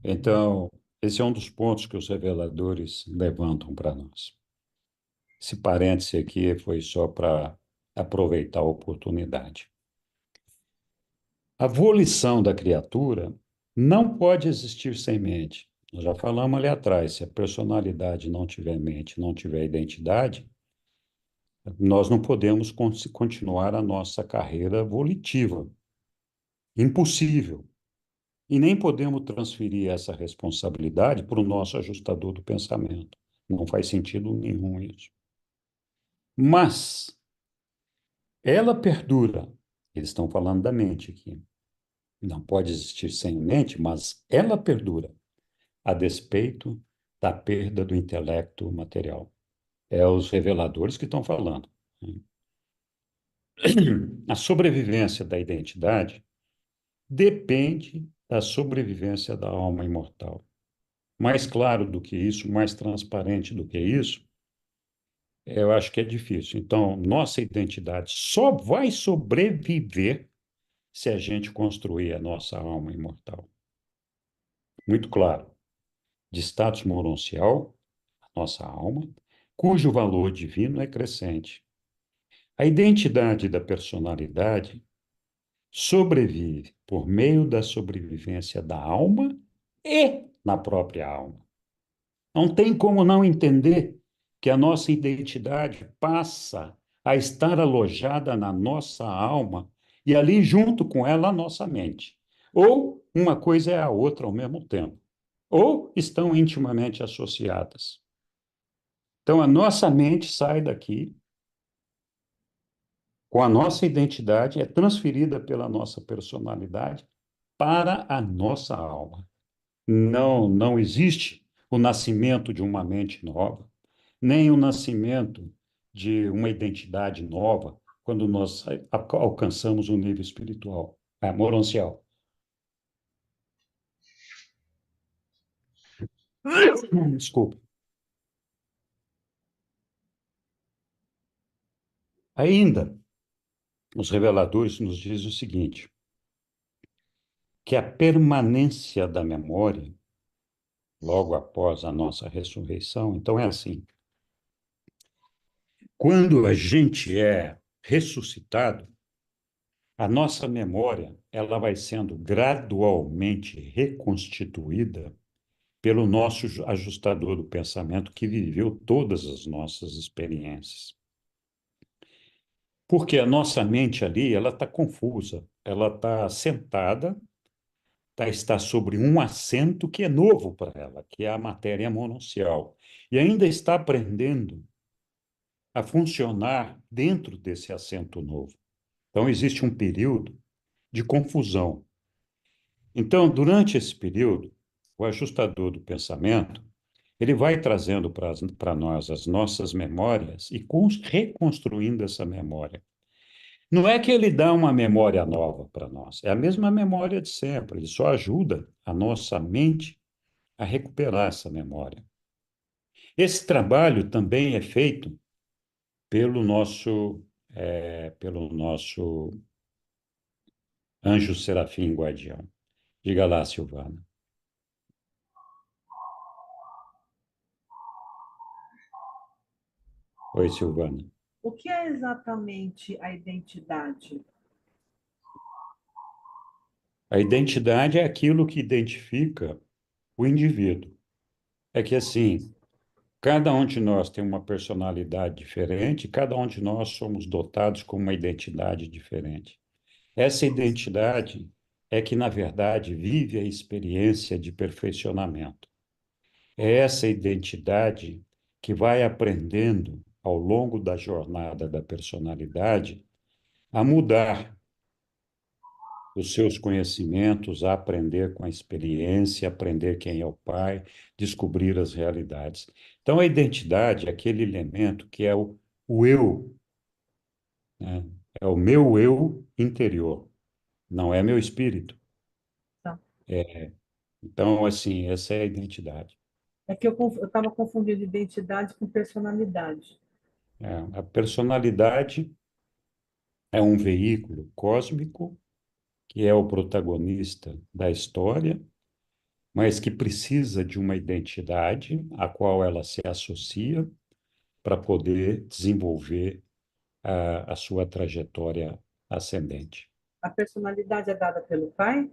Então, esse é um dos pontos que os reveladores levantam para nós. Esse parêntese aqui foi só para aproveitar a oportunidade. A volição da criatura não pode existir sem mente. Nós já falamos ali atrás, se a personalidade não tiver mente, não tiver identidade, nós não podemos continuar a nossa carreira volitiva. Impossível. E nem podemos transferir essa responsabilidade para o nosso ajustador do pensamento. Não faz sentido nenhum isso. Mas ela perdura. Eles estão falando da mente aqui. Não pode existir sem mente, mas ela perdura, a despeito da perda do intelecto material. É os reveladores que estão falando. A sobrevivência da identidade depende da sobrevivência da alma imortal. Mais claro do que isso, mais transparente do que isso, eu acho que é difícil. Então, nossa identidade só vai sobreviver se a gente construir a nossa alma imortal. Muito claro. De status moroncial nossa alma, cujo valor divino é crescente. A identidade da personalidade sobrevive por meio da sobrevivência da alma e na própria alma. Não tem como não entender que a nossa identidade passa a estar alojada na nossa alma e ali junto com ela a nossa mente. Ou uma coisa é a outra ao mesmo tempo, ou estão intimamente associadas. Então a nossa mente sai daqui com a nossa identidade, é transferida pela nossa personalidade para a nossa alma. Não existe o nascimento de uma mente nova, nem o nascimento de uma identidade nova quando nós alcançamos o nível espiritual, moroncial. Desculpa. Ainda, os reveladores nos dizem o seguinte, que a permanência da memória, logo após a nossa ressurreição, então é assim, quando a gente é ressuscitado, a nossa memória ela vai sendo gradualmente reconstituída pelo nosso ajustador do pensamento que viveu todas as nossas experiências. Porque a nossa mente ali, ela está confusa, ela está sentada, está sobre um assento que é novo para ela, que é a matéria mononcial, e ainda está aprendendo a funcionar dentro desse assento novo. Então, existe um período de confusão. Então, durante esse período, o ajustador do pensamento, ele vai trazendo para nós as nossas memórias e reconstruindo essa memória. Não é que ele dá uma memória nova para nós, é a mesma memória de sempre, ele só ajuda a nossa mente a recuperar essa memória. Esse trabalho também é feito pelo nosso anjo serafim guardião. Diga lá, Silvana. Oi, Silvana. O que é exatamente a identidade? A identidade é aquilo que identifica o indivíduo. É que, assim, cada um de nós tem uma personalidade diferente, cada um de nós somos dotados com uma identidade diferente. Essa identidade é que, na verdade, vive a experiência de perfeccionamento. É essa identidade que vai aprendendo, ao longo da jornada da personalidade, a mudar os seus conhecimentos, a aprender com a experiência, aprender quem é o pai, descobrir as realidades. Então, a identidade é aquele elemento que é o eu, né? É o meu eu interior, não é meu espírito. Tá. Então, assim, essa é a identidade. É que eu estava confundindo identidade com personalidade. A personalidade é um veículo cósmico que é o protagonista da história, mas que precisa de uma identidade a qual ela se associa para poder desenvolver a sua trajetória ascendente. A personalidade é dada pelo pai?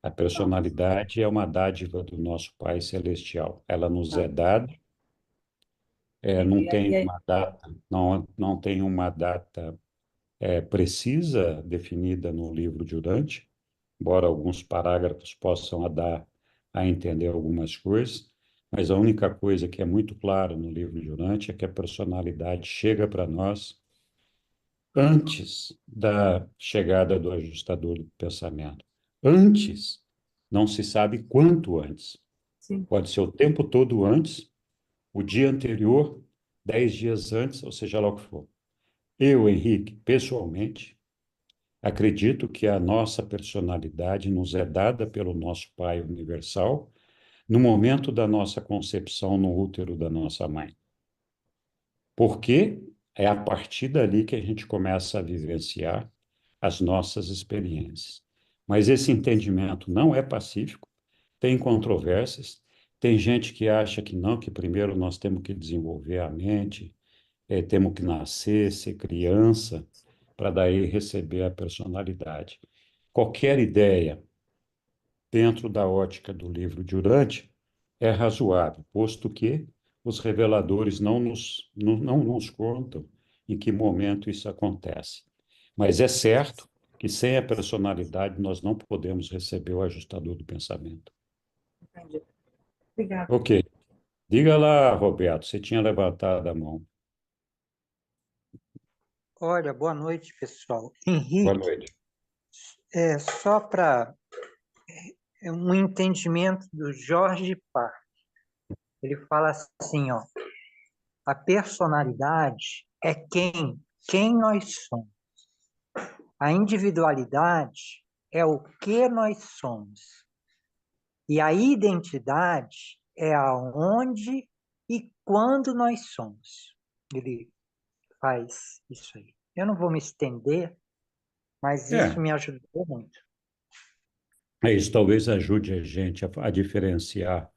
A Não. personalidade é uma dádiva do nosso Pai Celestial. Ela nos é Tá. dada, não E, tem e, uma data, não tem uma data precisa definida no livro de Urante, embora alguns parágrafos possam dar a entender algumas coisas, mas a única coisa que é muito clara no livro de Urante é que a personalidade chega para nós antes da chegada do ajustador do pensamento. Antes, não se sabe quanto antes. sim. Pode ser o tempo todo antes, o dia anterior, 10 dias antes, ou seja lá o que for. Eu, Henrique, pessoalmente, acredito que a nossa personalidade nos é dada pelo nosso Pai Universal no momento da nossa concepção no útero da nossa mãe. Porque é a partir dali que a gente começa a vivenciar as nossas experiências. Mas esse entendimento não é pacífico, tem controvérsias, Tem gente que acha que não, que primeiro nós temos que desenvolver a mente, temos que nascer, ser criança, para daí receber a personalidade. Qualquer ideia dentro da ótica do livro de Urante é razoável, posto que os reveladores não nos contam em que momento isso acontece. Mas é certo que sem a personalidade nós não podemos receber o ajustador do pensamento. Entendi. Obrigada. Ok. Diga lá, Roberto, você tinha levantado a mão. Olha, boa noite, pessoal. Boa Henrique, noite. só para um entendimento do Jorge Park, ele fala assim, ó, a personalidade é quem nós somos. A individualidade é o que nós somos. E a identidade é aonde e quando nós somos. Ele faz isso aí. Eu não vou me estender, mas É, isso me ajudou muito. isso talvez ajude a gente a diferenciar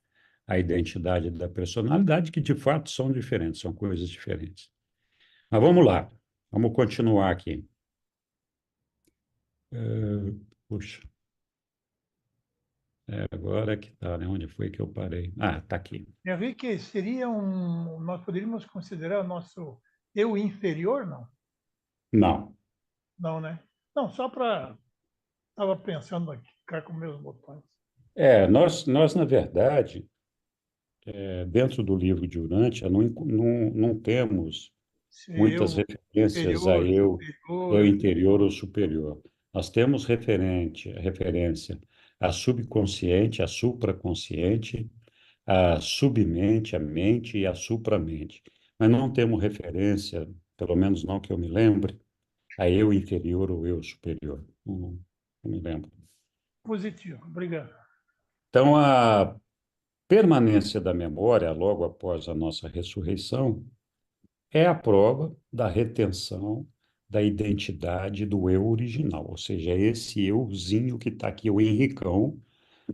a identidade da personalidade, que de fato são diferentes, são coisas diferentes. Mas vamos lá, vamos continuar aqui. Puxa, agora que tá, né? Onde foi que eu parei? Ah, tá aqui. Henrique, nós poderíamos considerar nosso eu inferior, não? Não. Não, né? Não, só para... Estava pensando aqui, ficar com meus botões. Nós na verdade, dentro do livro de Urântia, não temos Se muitas eu referências a inferior, eu superior, interior ou superior. Nós temos referência a subconsciente, a supraconsciente, a submente, a mente e a supramente. Mas não temos referência, pelo menos não que eu me lembre, a eu inferior ou eu superior. Não me lembro. positivo. Obrigado. Então, a permanência da memória logo após a nossa ressurreição é a prova da retenção da identidade do eu original, ou seja, é esse euzinho que está aqui, o Henricão,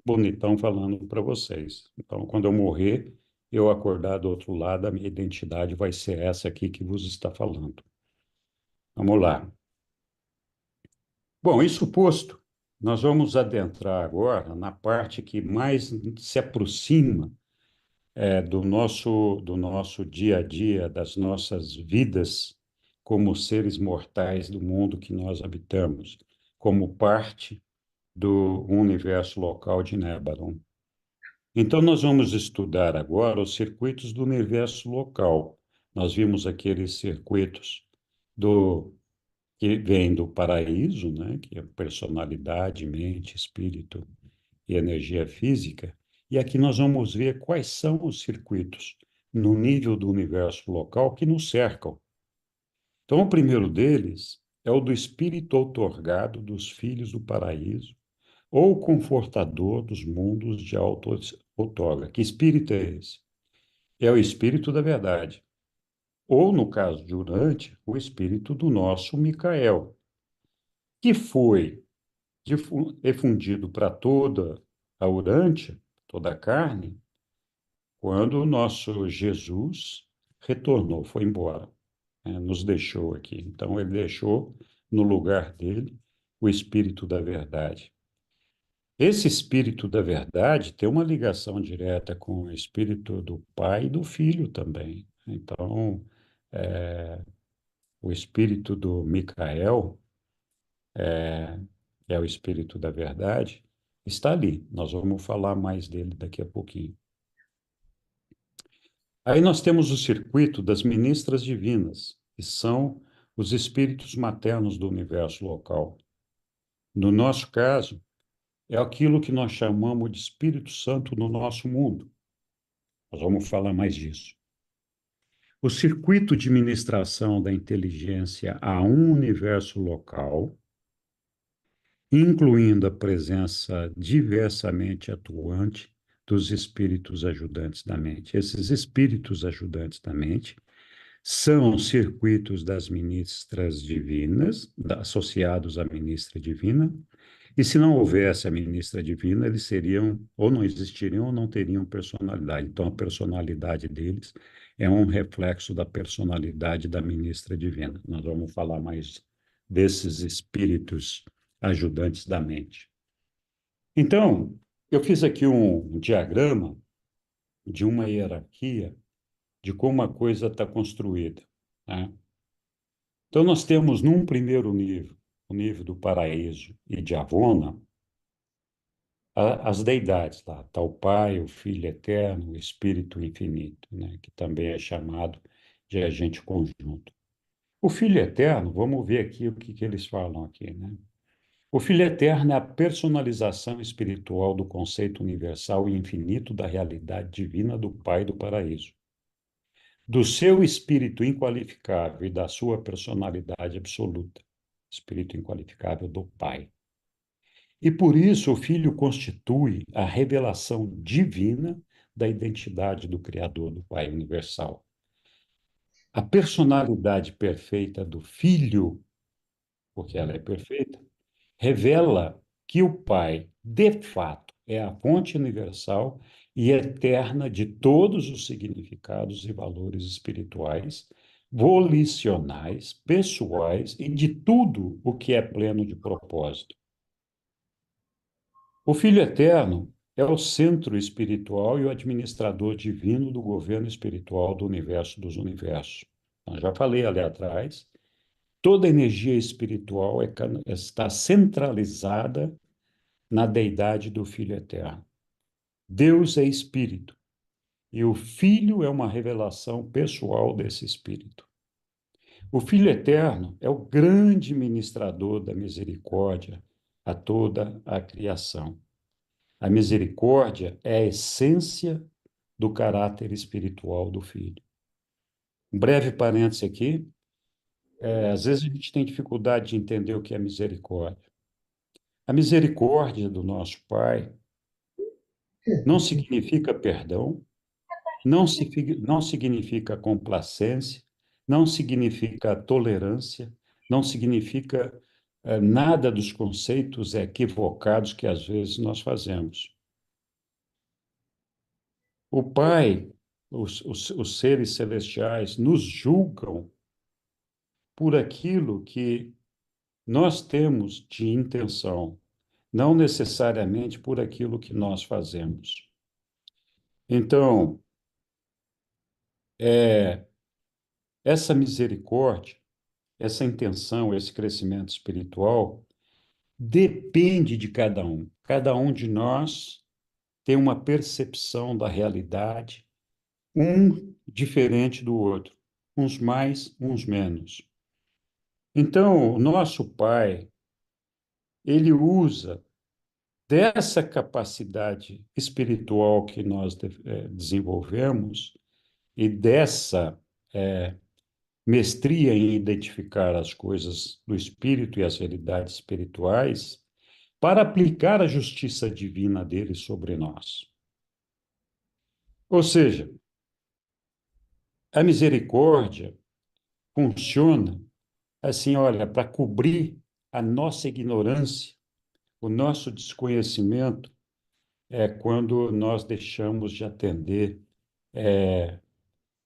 bonitão, falando para vocês. Então, quando eu morrer, eu acordar do outro lado, a minha identidade vai ser essa aqui que vos está falando. Vamos lá. Bom, isso posto, nós vamos adentrar agora na parte que mais se aproxima do nosso dia a dia, das nossas vidas como seres mortais do mundo que nós habitamos, como parte do universo local de Nébaron. Então, nós vamos estudar agora os circuitos do universo local. Nós vimos aqueles circuitos do que vêm do paraíso, né, que é personalidade, mente, espírito e energia física, e aqui nós vamos ver quais são os circuitos no nível do universo local que nos cercam. Então, o primeiro deles é o do espírito outorgado dos filhos do paraíso, ou confortador dos mundos de auto-outorga. Que espírito é esse? É o espírito da verdade. Ou, no caso de Urante, o espírito do nosso Micael, que foi efundido para toda a Urântia, toda a carne, quando o nosso Jesus retornou, foi embora, né, nos deixou aqui. Então, ele deixou no lugar dele o Espírito da Verdade. Esse Espírito da Verdade tem uma ligação direta com o Espírito do Pai e do Filho também. Então, o Espírito do Micael, que é o Espírito da Verdade, está ali. Nós vamos falar mais dele daqui a pouquinho. Aí nós temos o circuito das ministras divinas, que são os espíritos maternos do universo local. No nosso caso, é aquilo que nós chamamos de Espírito Santo no nosso mundo. Nós vamos falar mais disso. O circuito de ministração da inteligência a um universo local, incluindo a presença diversamente atuante dos espíritos ajudantes da mente. Esses espíritos ajudantes da mente são circuitos das ministras divinas, associados à ministra divina, E se não houvesse a ministra divina, eles seriam, ou não existiriam, ou não teriam personalidade. Então, a personalidade deles é um reflexo da personalidade da ministra divina. Nós vamos falar mais desses espíritos ajudantes da mente. Então, eu fiz aqui um diagrama de uma hierarquia de como a coisa está construída, né? Então, nós temos num primeiro nível, o nível do paraíso e de Avona, as deidades lá, está o Pai, o Filho Eterno, o Espírito Infinito, né? Que também é chamado de agente conjunto. O Filho Eterno, vamos ver aqui o que eles falam aqui, né? O Filho Eterno é a personalização espiritual do conceito universal e infinito da realidade divina do Pai do paraíso, do seu espírito inqualificável e da sua personalidade absoluta, espírito inqualificável do Pai. E por isso o Filho constitui a revelação divina da identidade do Criador, do Pai universal. A personalidade perfeita do Filho, porque ela é perfeita, revela que o Pai, de fato, é a fonte universal e eterna de todos os significados e valores espirituais, volicionais, pessoais e de tudo o que é pleno de propósito. O Filho Eterno é o centro espiritual e o administrador divino do governo espiritual do universo dos universos. Eu já falei ali atrás, toda energia espiritual está centralizada na deidade do Filho Eterno. Deus é espírito e o Filho é uma revelação pessoal desse espírito. O Filho Eterno é o grande ministrador da misericórdia a toda a criação. A misericórdia é a essência do caráter espiritual do Filho. Um breve parêntese aqui. Às vezes a gente tem dificuldade de entender o que é misericórdia. A misericórdia do nosso Pai não significa perdão, não significa complacência, não significa tolerância, não significa nada dos conceitos equivocados que às vezes nós fazemos. O Pai, os seres celestiais, nos julgam por aquilo que nós temos de intenção, não necessariamente por aquilo que nós fazemos. Então, essa misericórdia, essa intenção, esse crescimento espiritual, depende de cada um. Cada um de nós tem uma percepção da realidade, um diferente do outro, uns mais, uns menos. Então, o nosso Pai, ele usa dessa capacidade espiritual que nós desenvolvemos e dessa mestria em identificar as coisas do espírito e as realidades espirituais para aplicar a justiça divina dele sobre nós. Ou seja, a misericórdia funciona assim, olha, para cobrir a nossa ignorância, o nosso desconhecimento, quando nós deixamos de atender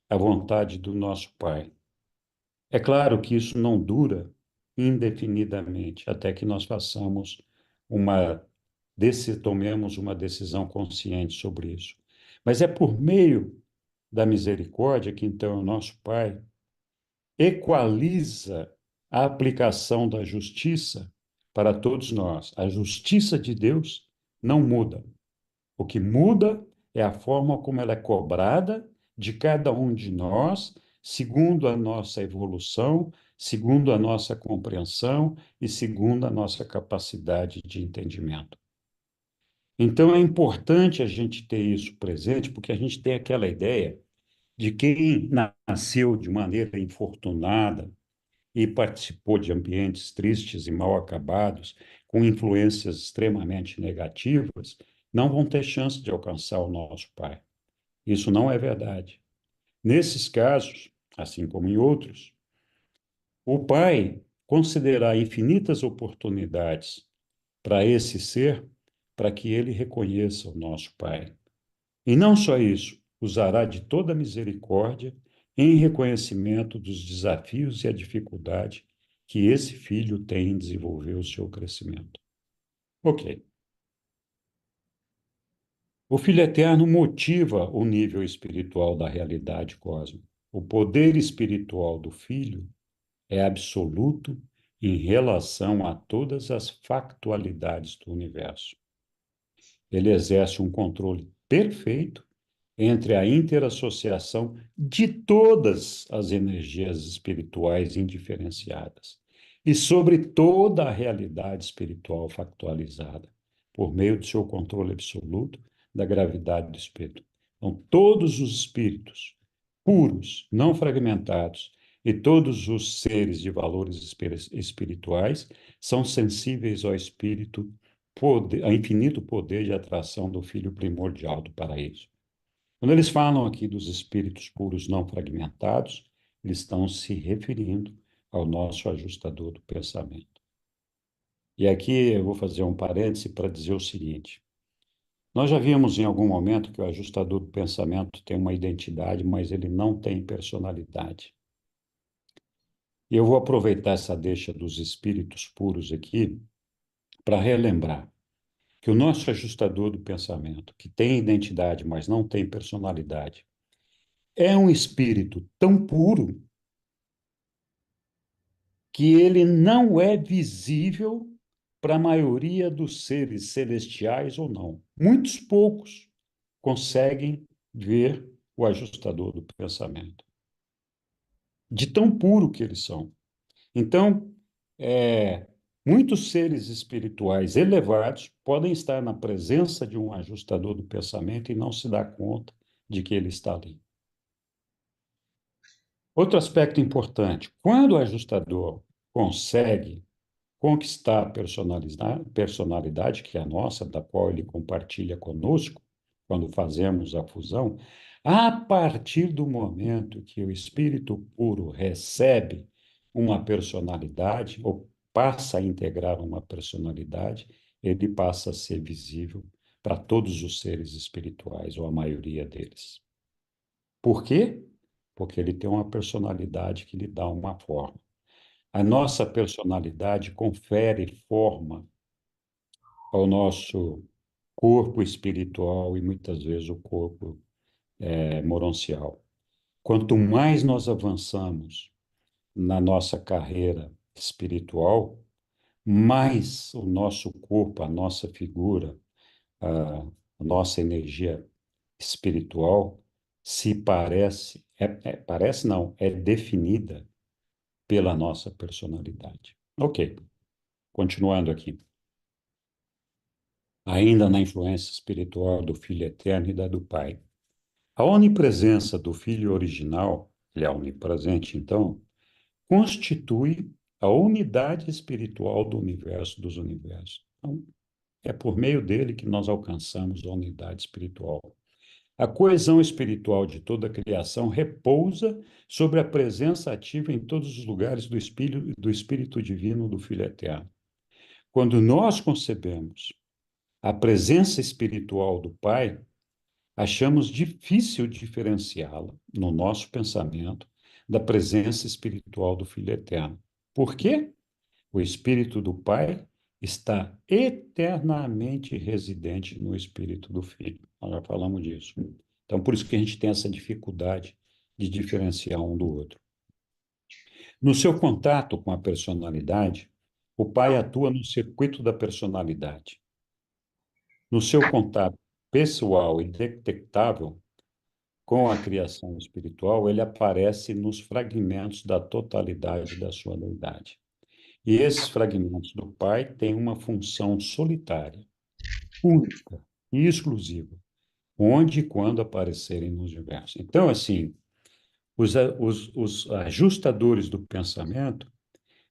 a vontade do nosso Pai. É claro que isso não dura indefinidamente, até que nós façamos tomemos uma decisão consciente sobre isso. Mas é por meio da misericórdia que, então, o nosso Pai equaliza a aplicação da justiça para todos nós. A justiça de Deus não muda. O que muda é a forma como ela é cobrada de cada um de nós, segundo a nossa evolução, segundo a nossa compreensão e segundo a nossa capacidade de entendimento. Então, é importante a gente ter isso presente, porque a gente tem aquela ideia de quem nasceu de maneira infortunada e participou de ambientes tristes e mal acabados, com influências extremamente negativas, não vão ter chance de alcançar o nosso Pai. Isso não é verdade. Nesses casos, assim como em outros, o Pai considerará infinitas oportunidades para esse ser, para que ele reconheça o nosso Pai. E não só isso, usará de toda a misericórdia em reconhecimento dos desafios e a dificuldade que esse filho tem em desenvolver o seu crescimento. Ok. O Filho Eterno motiva o nível espiritual da realidade cósmica. O poder espiritual do Filho é absoluto em relação a todas as factualidades do universo. Ele exerce um controle perfeito entre a interassociação de todas as energias espirituais indiferenciadas e sobre toda a realidade espiritual factualizada, por meio de seu controle absoluto da gravidade do espírito. Então, todos os espíritos puros, não fragmentados, e todos os seres de valores espirituais são sensíveis ao espírito, ao infinito poder de atração do Filho primordial do paraíso. Quando eles falam aqui dos espíritos puros não fragmentados, eles estão se referindo ao nosso ajustador do pensamento. E aqui eu vou fazer um parêntese para dizer o seguinte: nós já vimos em algum momento que o ajustador do pensamento tem uma identidade, mas ele não tem personalidade. E eu vou aproveitar essa deixa dos espíritos puros aqui para relembrar que o nosso ajustador do pensamento, que tem identidade, mas não tem personalidade, é um espírito tão puro que ele não é visível para a maioria dos seres celestiais ou não. Muitos poucos conseguem ver o ajustador do pensamento, de tão puro que eles são. Então, muitos seres espirituais elevados podem estar na presença de um ajustador do pensamento e não se dar conta de que ele está ali. Outro aspecto importante: quando o ajustador consegue conquistar a personalidade, que é a nossa, da qual ele compartilha conosco, quando fazemos a fusão, a partir do momento que o espírito puro recebe uma personalidade, ou passa a integrar uma personalidade, ele passa a ser visível para todos os seres espirituais, ou a maioria deles. Por quê? Porque ele tem uma personalidade que lhe dá uma forma. A nossa personalidade confere forma ao nosso corpo espiritual e muitas vezes o corpo moroncial. Quanto mais nós avançamos na nossa carreira espiritual, mais o nosso corpo, a nossa figura, a nossa energia espiritual se parece, parece não, é definida pela nossa personalidade. Ok, continuando aqui. Ainda na influência espiritual do Filho Eterno e da do Pai. A onipresença do Filho original, ele é onipresente, então, constitui a unidade espiritual do universo dos universos. Então, é por meio dele que nós alcançamos a unidade espiritual. A coesão espiritual de toda a criação repousa sobre a presença ativa em todos os lugares do Espírito Divino do Filho Eterno. Quando nós concebemos a presença espiritual do Pai, achamos difícil diferenciá-la, no nosso pensamento, da presença espiritual do Filho Eterno. Por quê? O Espírito do Pai está eternamente residente no Espírito do Filho. Nós já falamos disso. Então, por isso que a gente tem essa dificuldade de diferenciar um do outro. No seu contato com a personalidade, o Pai atua no circuito da personalidade. No seu contato pessoal e detectável com a criação espiritual, ele aparece nos fragmentos da totalidade da sua deidade. E esses fragmentos do Pai têm uma função solitária, única e exclusiva, onde e quando aparecerem no universo. Então, assim, os ajustadores do pensamento,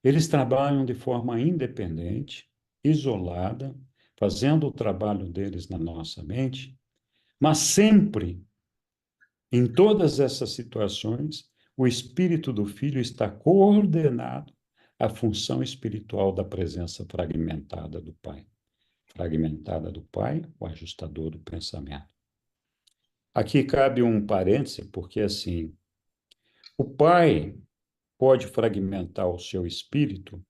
eles trabalham de forma independente, isolada, fazendo o trabalho deles na nossa mente, mas sempre, em todas essas situações, o Espírito do Filho está coordenado à função espiritual da presença fragmentada do Pai. fragmentada do Pai, o ajustador do pensamento. Aqui cabe um parêntese, porque assim, o Pai pode fragmentar o seu espírito,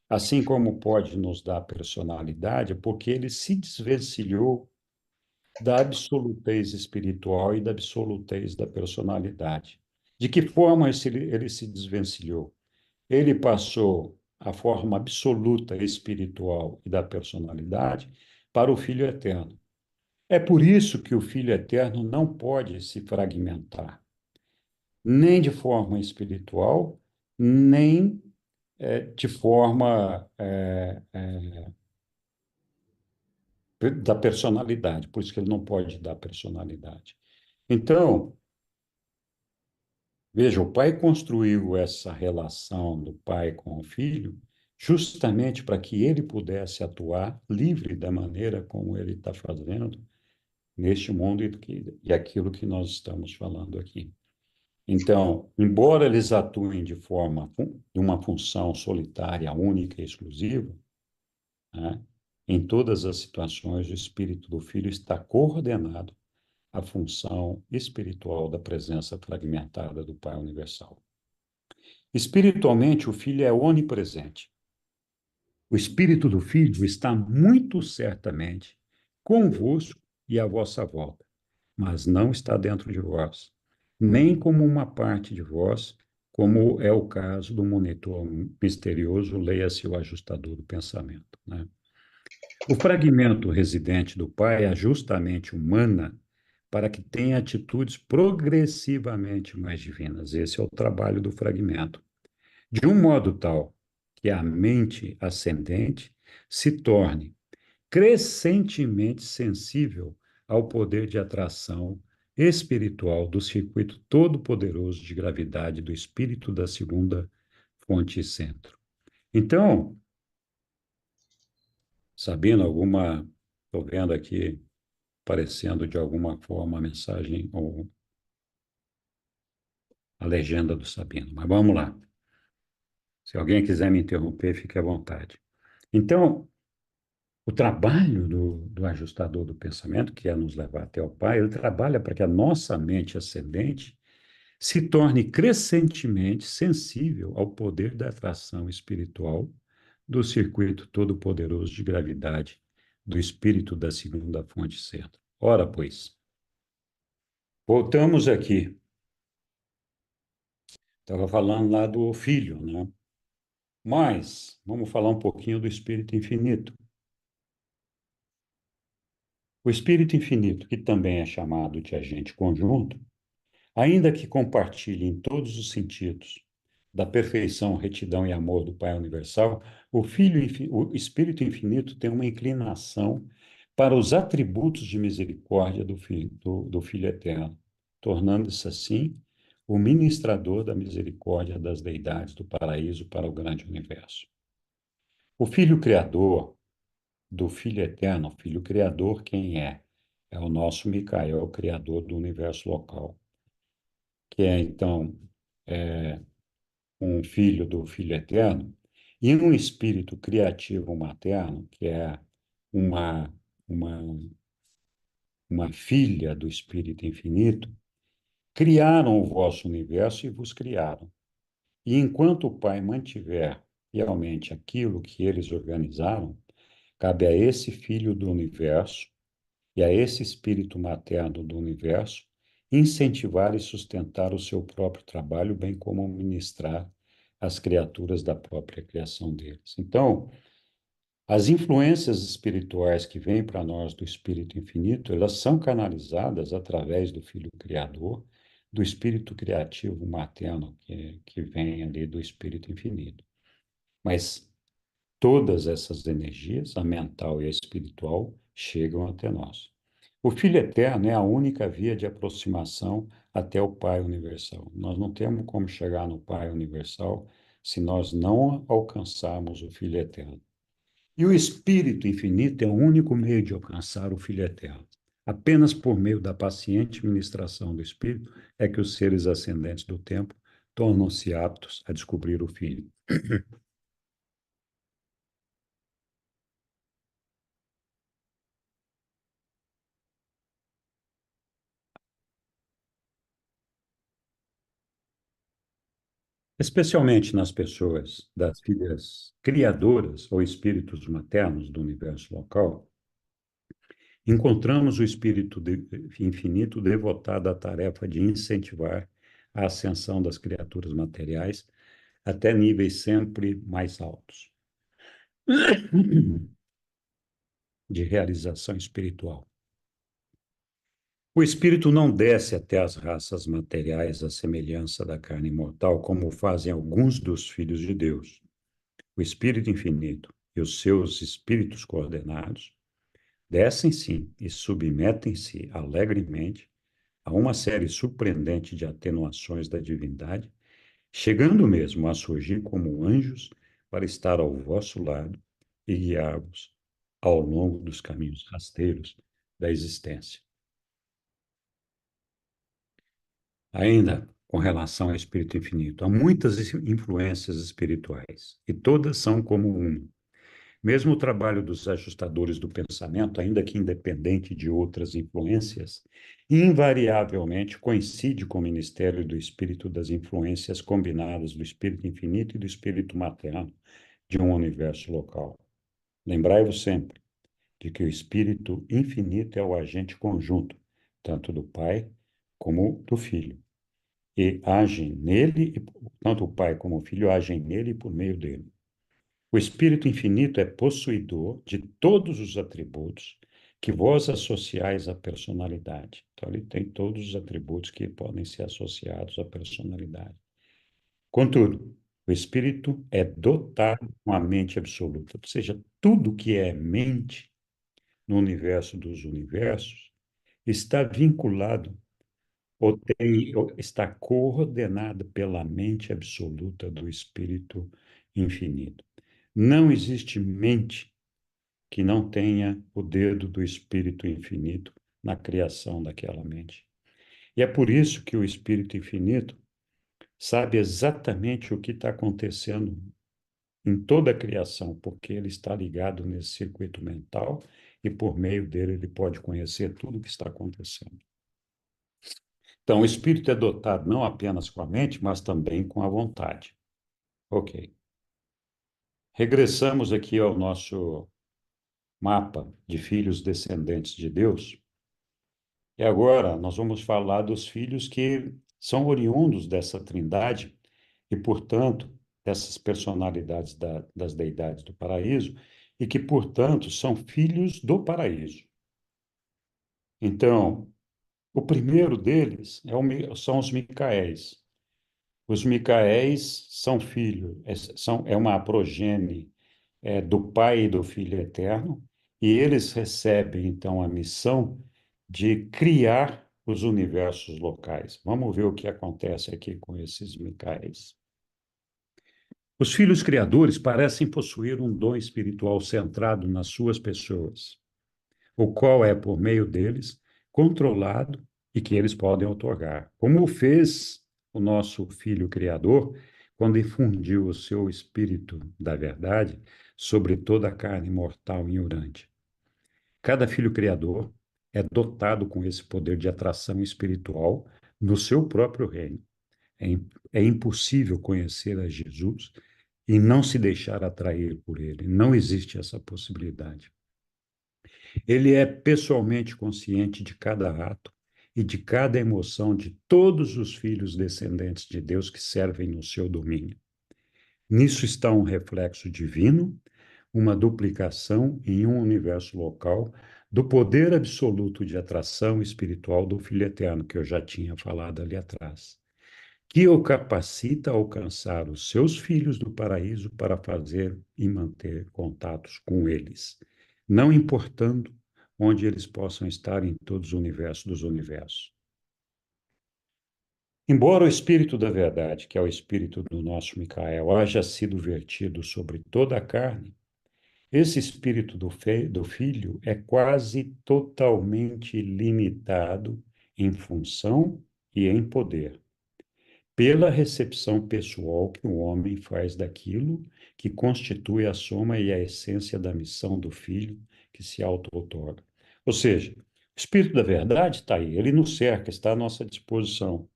assim como pode nos dar personalidade, porque ele se desvencilhou da absolutez espiritual e da absolutez da personalidade. De que forma ele se desvencilhou? Ele passou a forma absoluta espiritual e da personalidade para o Filho Eterno. É por isso que o Filho Eterno não pode se fragmentar, nem de forma espiritual, nem de forma da personalidade. Por isso que ele não pode dar personalidade. Então, veja, o pai construiu essa relação do pai com o filho justamente para que ele pudesse atuar livre da maneira como ele está fazendo neste mundo e aquilo que nós estamos falando aqui. Então, embora eles atuem de uma função solitária, única e exclusiva, né, em todas as situações, o espírito do filho está coordenado à função espiritual da presença fragmentada do Pai Universal. Espiritualmente, o filho é onipresente. O espírito do filho está muito certamente convosco e à vossa volta, mas não está dentro de vós, nem como uma parte de vós, como é o caso do monitor misterioso, leia-se o ajustador do pensamento, né? O fragmento residente do Pai é justamente humana para que tenha atitudes progressivamente mais divinas. Esse é o trabalho do fragmento. De um modo tal que a mente ascendente se torne crescentemente sensível ao poder de atração espiritual do circuito todo-poderoso de gravidade do espírito da segunda fonte e centro. Então, Sabina, estou vendo aqui, aparecendo de alguma forma a mensagem ou a legenda do Sabino, mas vamos lá. Se alguém quiser me interromper, fique à vontade. Então, o trabalho do ajustador do pensamento, que é nos levar até o Pai, ele trabalha para que a nossa mente ascendente se torne crescentemente sensível ao poder da atração espiritual do circuito todo-poderoso de gravidade do espírito da segunda fonte centro. Ora, pois, voltamos aqui. Estava falando lá do filho, né? Mas vamos falar um pouquinho do espírito infinito. O espírito infinito, que também é chamado de agente conjunto, ainda que compartilhe em todos os sentidos da perfeição, retidão e amor do Pai Universal, o Espírito Infinito tem uma inclinação para os atributos de misericórdia do Filho Eterno, tornando-se assim o ministrador da misericórdia das deidades do paraíso para o grande universo. O Filho Criador do Filho Eterno, Filho Criador, quem é? É o nosso Micael, Criador do universo local, que é, então, um filho do Filho Eterno, e um espírito criativo materno, que é uma, uma, uma filha do Espírito Infinito, criaram o vosso universo e vos criaram. E enquanto o Pai mantiver realmente aquilo que eles organizaram, cabe a esse filho do universo e a esse espírito materno do universo incentivar e sustentar o seu próprio trabalho, bem como ministrar as criaturas da própria criação deles. Então, as influências espirituais que vêm para nós do Espírito Infinito, elas são canalizadas através do Filho Criador, do Espírito Criativo materno que vem ali do Espírito Infinito. Mas todas essas energias, a mental e a espiritual, chegam até nós. O Filho Eterno é a única via de aproximação até o Pai Universal. Nós não temos como chegar no Pai Universal se nós não alcançarmos o Filho Eterno. E o Espírito Infinito é o único meio de alcançar o Filho Eterno. Apenas por meio da paciente ministração do Espírito é que os seres ascendentes do tempo tornam-se aptos a descobrir o Filho. especialmente nas pessoas das filhas criadoras ou espíritos maternos do universo local, encontramos o espírito infinito devotado à tarefa de incentivar a ascensão das criaturas materiais até níveis sempre mais altos de realização espiritual. O espírito não desce até as raças materiais à semelhança da carne mortal, como fazem alguns dos filhos de Deus. O espírito infinito e os seus espíritos coordenados descem sim e submetem-se alegremente a uma série surpreendente de atenuações da divindade, chegando mesmo a surgir como anjos para estar ao vosso lado e guiar-vos ao longo dos caminhos rasteiros da existência. Ainda com relação ao Espírito Infinito, há muitas influências espirituais e todas são como uma. Mesmo o trabalho dos ajustadores do pensamento, ainda que independente de outras influências, invariavelmente coincide com o ministério do espírito das influências combinadas do espírito infinito e do espírito materno de um universo local. Lembrai-vos sempre de que o espírito infinito é o agente conjunto, tanto do Pai como do Filho, e agem nele, tanto o Pai como o Filho agem nele e por meio dele. O Espírito Infinito é possuidor de todos os atributos que vós associais à personalidade. Então, ele tem todos os atributos que podem ser associados à personalidade. Contudo, o Espírito é dotado com a mente absoluta, ou seja, tudo que é mente no universo dos universos está vinculado ou está coordenado pela mente absoluta do Espírito Infinito. Não existe mente que não tenha o dedo do Espírito Infinito na criação daquela mente. E é por isso que o Espírito Infinito sabe exatamente o que está acontecendo em toda a criação, porque ele está ligado nesse circuito mental e por meio dele ele pode conhecer tudo o que está acontecendo. Então, o espírito é dotado não apenas com a mente, mas também com a vontade. Ok. Regressamos aqui ao nosso mapa de filhos descendentes de Deus. E agora nós vamos falar dos filhos que são oriundos dessa trindade e, portanto, dessas personalidades das deidades do paraíso e que, portanto, são filhos do paraíso. Então, o primeiro deles são os Micaéis. Os Micaéis são filhos, é uma progenie do Pai e do Filho Eterno, e eles recebem, então, a missão de criar os universos locais. Vamos ver o que acontece aqui com esses Micaéis. Os filhos criadores parecem possuir um dom espiritual centrado nas suas pessoas, o qual é, por meio deles, controlado e que eles podem otorgar, como fez o nosso Filho Criador quando infundiu o seu Espírito da verdade sobre toda a carne mortal e ignorante. Cada Filho Criador é dotado com esse poder de atração espiritual no seu próprio reino. É impossível conhecer a Jesus e não se deixar atrair por ele. Não existe essa possibilidade. Ele é pessoalmente consciente de cada ato e de cada emoção de todos os filhos descendentes de Deus que servem no seu domínio. Nisso está um reflexo divino, uma duplicação em um universo local do poder absoluto de atração espiritual do Filho Eterno, que eu já tinha falado ali atrás, que o capacita a alcançar os seus filhos do paraíso para fazer e manter contatos com eles, não importando onde eles possam estar em todos os universos dos universos. Embora o Espírito da Verdade, que é o Espírito do nosso Micael, haja sido vertido sobre toda a carne, esse Espírito do Filho é quase totalmente limitado em função e em poder, pela recepção pessoal que o homem faz daquilo que constitui a soma e a essência da missão do Filho que se auto-outorga. Ou seja, o Espírito da Verdade está aí, ele nos cerca, está à nossa disposição.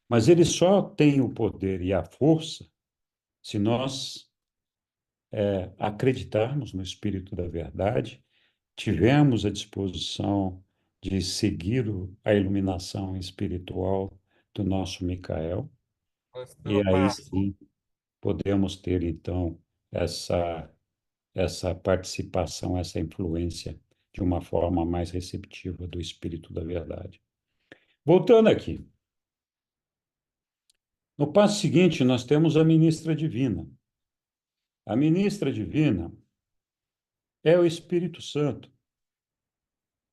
Mas ele só tem o poder e a força se nós acreditarmos no Espírito da Verdade, tivermos a disposição de seguir a iluminação espiritual do nosso Micael, e aí sim podemos ter, então, essa, essa participação, essa influência de uma forma mais receptiva do Espírito da Verdade. Voltando aqui, no passo seguinte, nós temos a ministra divina. A ministra divina é o Espírito Santo,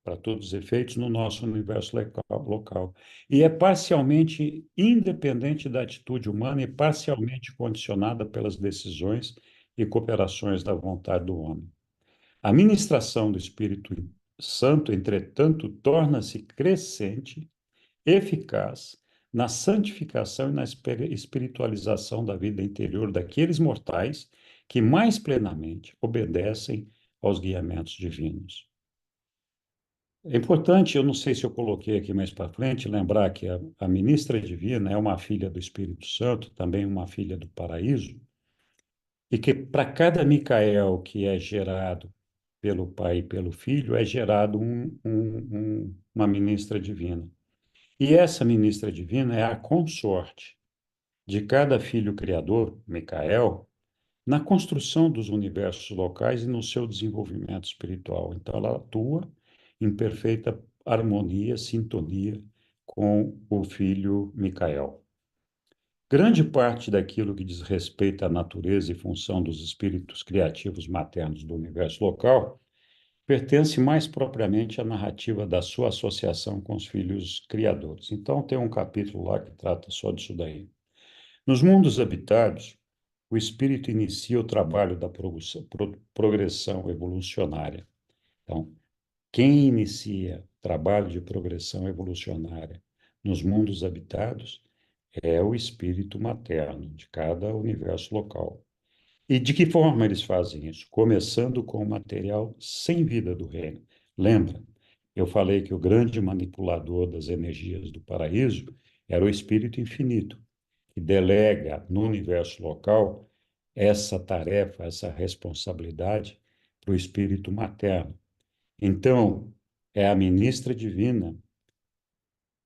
para todos os efeitos, no nosso universo local. E é parcialmente independente da atitude humana e parcialmente condicionada pelas decisões e cooperações da vontade do homem. A ministração do Espírito Santo, entretanto, torna-se crescente, eficaz na santificação e na espiritualização da vida interior daqueles mortais que mais plenamente obedecem aos guiamentos divinos. É importante, eu não sei se eu coloquei aqui mais para frente, lembrar que a ministra divina é uma filha do Espírito Santo, também uma filha do paraíso, e que para cada Micael que é gerado pelo Pai e pelo Filho, é gerado uma ministra divina. E essa ministra divina é a consorte de cada filho criador, Micael, na construção dos universos locais e no seu desenvolvimento espiritual. Então, ela atua em perfeita harmonia, sintonia com o filho Micael. Grande parte daquilo que diz respeito à natureza e função dos espíritos criativos maternos do universo local pertence mais propriamente à narrativa da sua associação com os filhos criadores. Então, tem um capítulo lá que trata só disso daí. Nos mundos habitados, o espírito inicia o trabalho da progressão evolucionária. Então, quem inicia o trabalho de progressão evolucionária nos mundos habitados é o espírito materno de cada universo local. E de que forma eles fazem isso? Começando com o material sem vida do reino. Lembra? Eu falei que o grande manipulador das energias do paraíso era o espírito infinito, que delega no universo local essa tarefa, essa responsabilidade para o espírito materno. Então, é a ministra divina,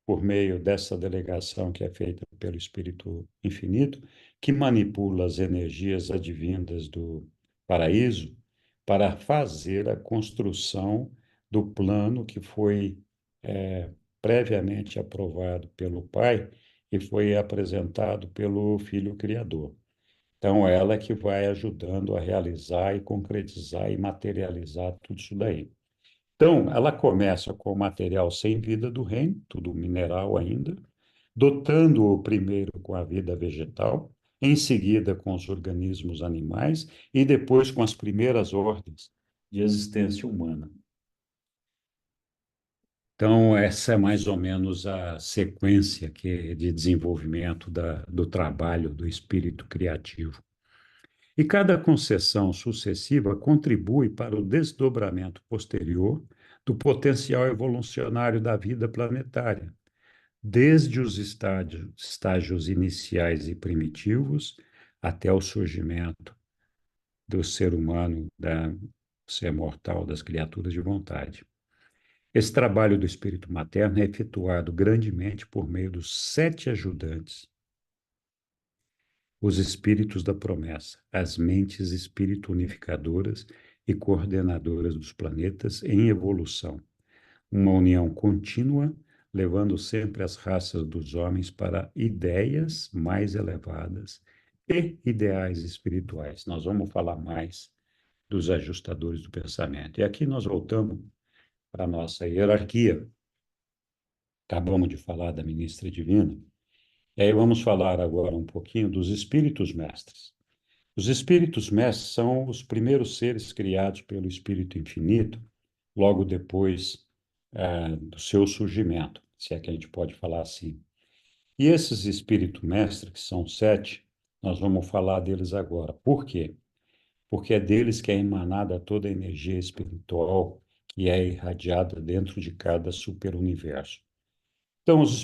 por meio dessa delegação que é feita pelo Espírito Infinito, que manipula as energias advindas do paraíso para fazer a construção do plano que foi previamente aprovado pelo Pai e foi apresentado pelo Filho Criador. Então, ela é que vai ajudando a realizar e concretizar e materializar tudo isso daí. Então, ela começa com o material sem vida do reino, tudo mineral ainda, dotando-o primeiro com a vida vegetal, em seguida com os organismos animais e depois com as primeiras ordens de existência humana. Então, essa é mais ou menos a sequência de desenvolvimento do trabalho do espírito criativo. E cada concessão sucessiva contribui para o desdobramento posterior do potencial evolucionário da vida planetária, desde os estágios iniciais e primitivos até o surgimento do ser humano, do ser mortal, das criaturas de vontade. Esse trabalho do espírito materno é efetuado grandemente por meio dos 7 ajudantes, os espíritos da promessa, as mentes espírito unificadoras e coordenadoras dos planetas em evolução, uma união contínua, levando sempre as raças dos homens para ideias mais elevadas e ideais espirituais. Nós vamos falar mais dos ajustadores do pensamento. E aqui nós voltamos para a nossa hierarquia. Acabamos de falar da ministra divina. E aí vamos falar agora um pouquinho dos espíritos mestres. Os espíritos mestres são os primeiros seres criados pelo Espírito Infinito, logo depois do seu surgimento, se é que a gente pode falar assim. E esses espíritos mestres, que são 7, nós vamos falar deles agora. Por quê? Porque é deles que é emanada toda a energia espiritual que é irradiada dentro de cada superuniverso. Então, os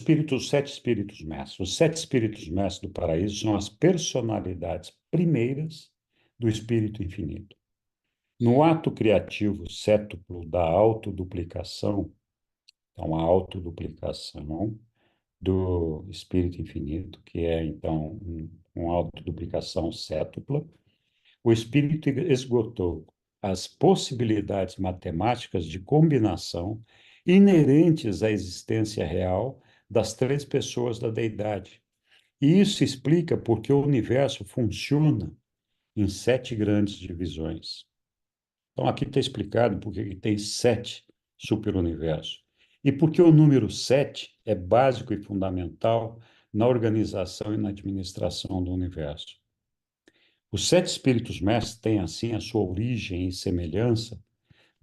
7 espíritos mestres. Os 7 espíritos mestres do paraíso são as personalidades primeiras do espírito infinito. No ato criativo cétuplo da autoduplicação, então a autoduplicação do espírito infinito, que é então uma autoduplicação cétupla, o espírito esgotou as possibilidades matemáticas de combinação inerentes à existência real das 3 pessoas da deidade. E isso explica porque o universo funciona em 7 grandes divisões. Então, aqui está explicado porque tem 7 superuniversos. E porque o número 7 é básico e fundamental na organização e na administração do universo. Os 7 espíritos mestres têm, assim, a sua origem e semelhança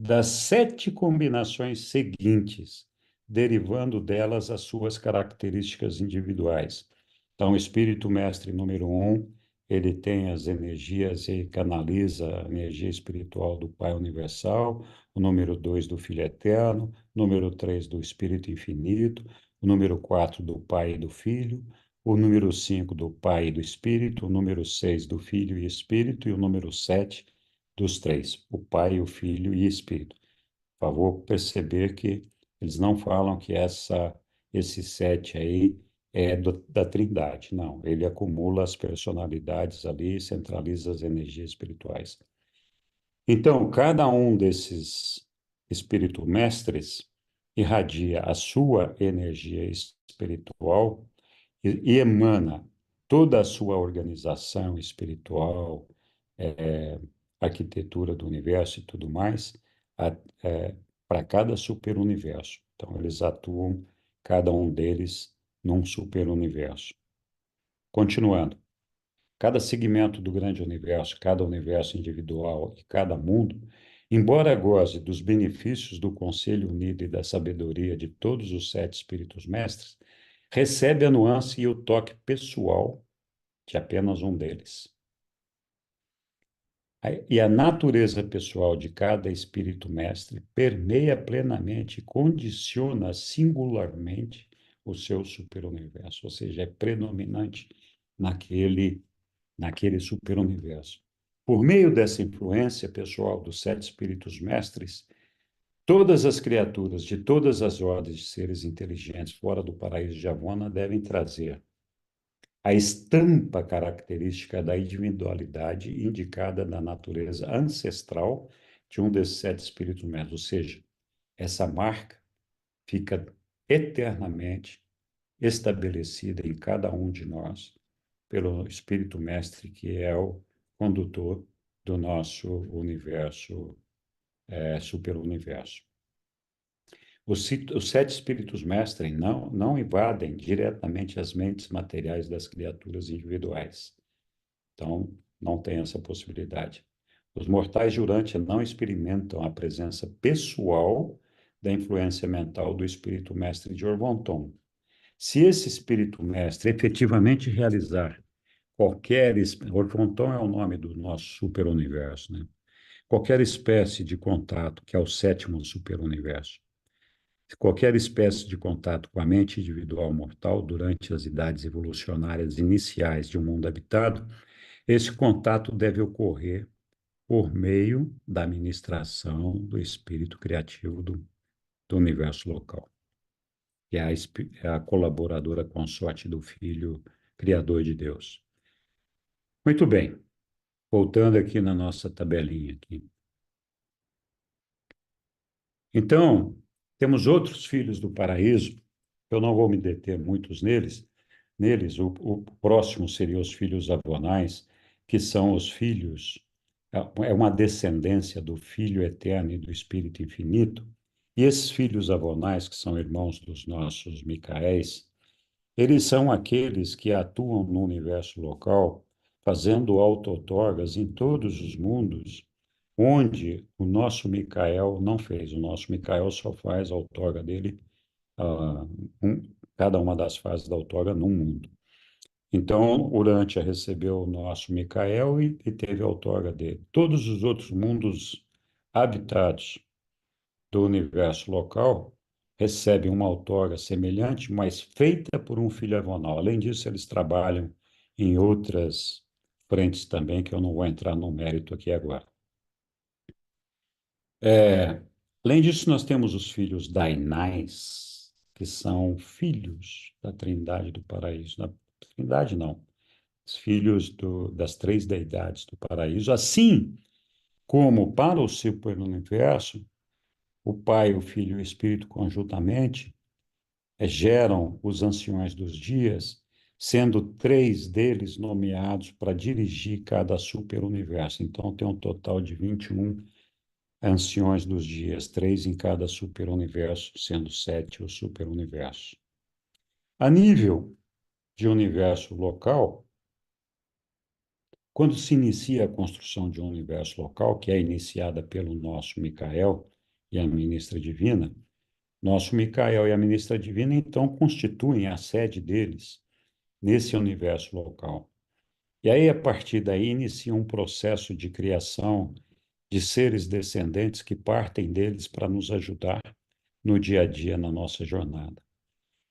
das 7 combinações seguintes, derivando delas as suas características individuais. Então, o espírito mestre número 1, ele tem as energias e canaliza a energia espiritual do Pai Universal, o número 2 do Filho Eterno, o número 3 do Espírito Infinito, o número 4 do Pai e do Filho, o número 5 do Pai e do Espírito, o número 6 do Filho e Espírito, e o número 7 dos 3, o Pai, o Filho e Espírito. Por favor, perceber que eles não falam que esse 7 aí é da Trindade, não. Ele acumula as personalidades ali, centraliza as energias espirituais. Então, cada um desses espíritos mestres irradia a sua energia espiritual e emana toda a sua organização espiritual, é, arquitetura do universo e tudo mais, para cada superuniverso. Então, eles atuam, cada um deles, num superuniverso. Continuando, cada segmento do grande universo, cada universo individual e cada mundo, embora goze dos benefícios do conselho unido e da sabedoria de todos os 7 espíritos mestres, recebe a nuance e o toque pessoal de apenas um deles. E a natureza pessoal de cada espírito mestre permeia plenamente e condiciona singularmente o seu superuniverso, ou seja, é predominante naquele superuniverso. Por meio dessa influência pessoal dos 7 espíritos mestres, todas as criaturas de todas as ordens de seres inteligentes fora do paraíso de Avona devem trazer a estampa característica da individualidade indicada na natureza ancestral de um desses 7 espíritos mestres, ou seja, essa marca fica eternamente estabelecida em cada um de nós pelo Espírito Mestre, que é o condutor do nosso universo, superuniverso. Os 7 espíritos mestres não invadem diretamente as mentes materiais das criaturas individuais. Então, não tem essa possibilidade. Os mortais Jurante não experimentam a presença pessoal da influência mental do espírito mestre de Orvonton. Se esse espírito mestre efetivamente realizar qualquer... Orvonton é o nome do nosso superuniverso, né? Qualquer espécie de contato, que é o 7º superuniverso, qualquer espécie de contato com a mente individual mortal durante as idades evolucionárias iniciais de um mundo habitado, esse contato deve ocorrer por meio da administração do espírito criativo do universo local, que é a colaboradora consorte do Filho Criador de Deus. Muito bem, voltando aqui na nossa tabelinha aqui. Então, temos outros filhos do paraíso, eu não vou me deter muitos neles, o próximo seria os filhos avonais, que são os filhos, é uma descendência do Filho Eterno e do Espírito Infinito, e esses filhos avonais, que são irmãos dos nossos Micaéis, eles são aqueles que atuam no universo local, fazendo auto-outorgas em todos os mundos, onde o nosso Micael não fez. O nosso Micael só faz a outorga dele, uh, cada uma das fases da outorga num mundo. Então, Urântia recebeu o nosso Micael e teve a outorga dele. Todos os outros mundos habitados do universo local recebe uma outorga semelhante, mas feita por um filho avonal. Além disso, eles trabalham em outras frentes também, que eu não vou entrar no mérito aqui agora. Além disso, nós temos os filhos dainais, que são filhos da Trindade do Paraíso. Da Trindade, não. Os filhos das três deidades do paraíso, assim como para o superuniverso, o Pai, o Filho e o Espírito conjuntamente geram os anciões dos dias, sendo três deles nomeados para dirigir cada superuniverso. Então, tem um total de 21 anciões dos dias, três em cada superuniverso, sendo 7 o superuniverso. A nível de universo local, quando se inicia a construção de um universo local, que é iniciada pelo nosso Micael e a ministra divina, nosso Micael e a ministra divina, então, constituem a sede deles nesse universo local. E aí, a partir daí, inicia um processo de criação de seres descendentes que partem deles para nos ajudar no dia a dia, na nossa jornada.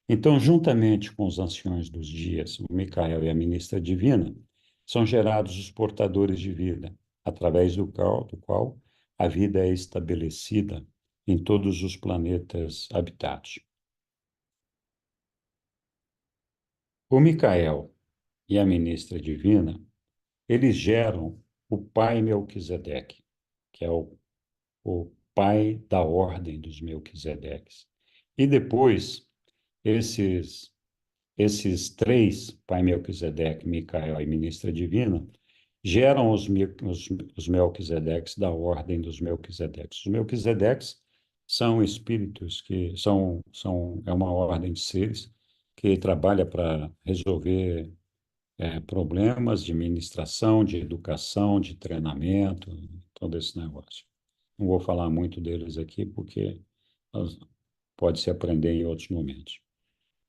Então, juntamente com os anciões dos dias, o Micael e a ministra divina, são gerados os portadores de vida, através do qual a vida é estabelecida em todos os planetas habitados. O Micael e a ministra divina, eles geram o pai Melquisedeque, que é o pai da ordem dos Melquisedeques. E depois, esses três, pai Melquisedeque, Micael e ministra divina, geram os Melquisedeques da ordem dos Melquisedeques. Os Melquisedeques são espíritos é uma ordem de seres que trabalha para resolver problemas de administração, de educação, de treinamento, todo esse negócio. Não vou falar muito deles aqui, porque pode se aprender em outros momentos.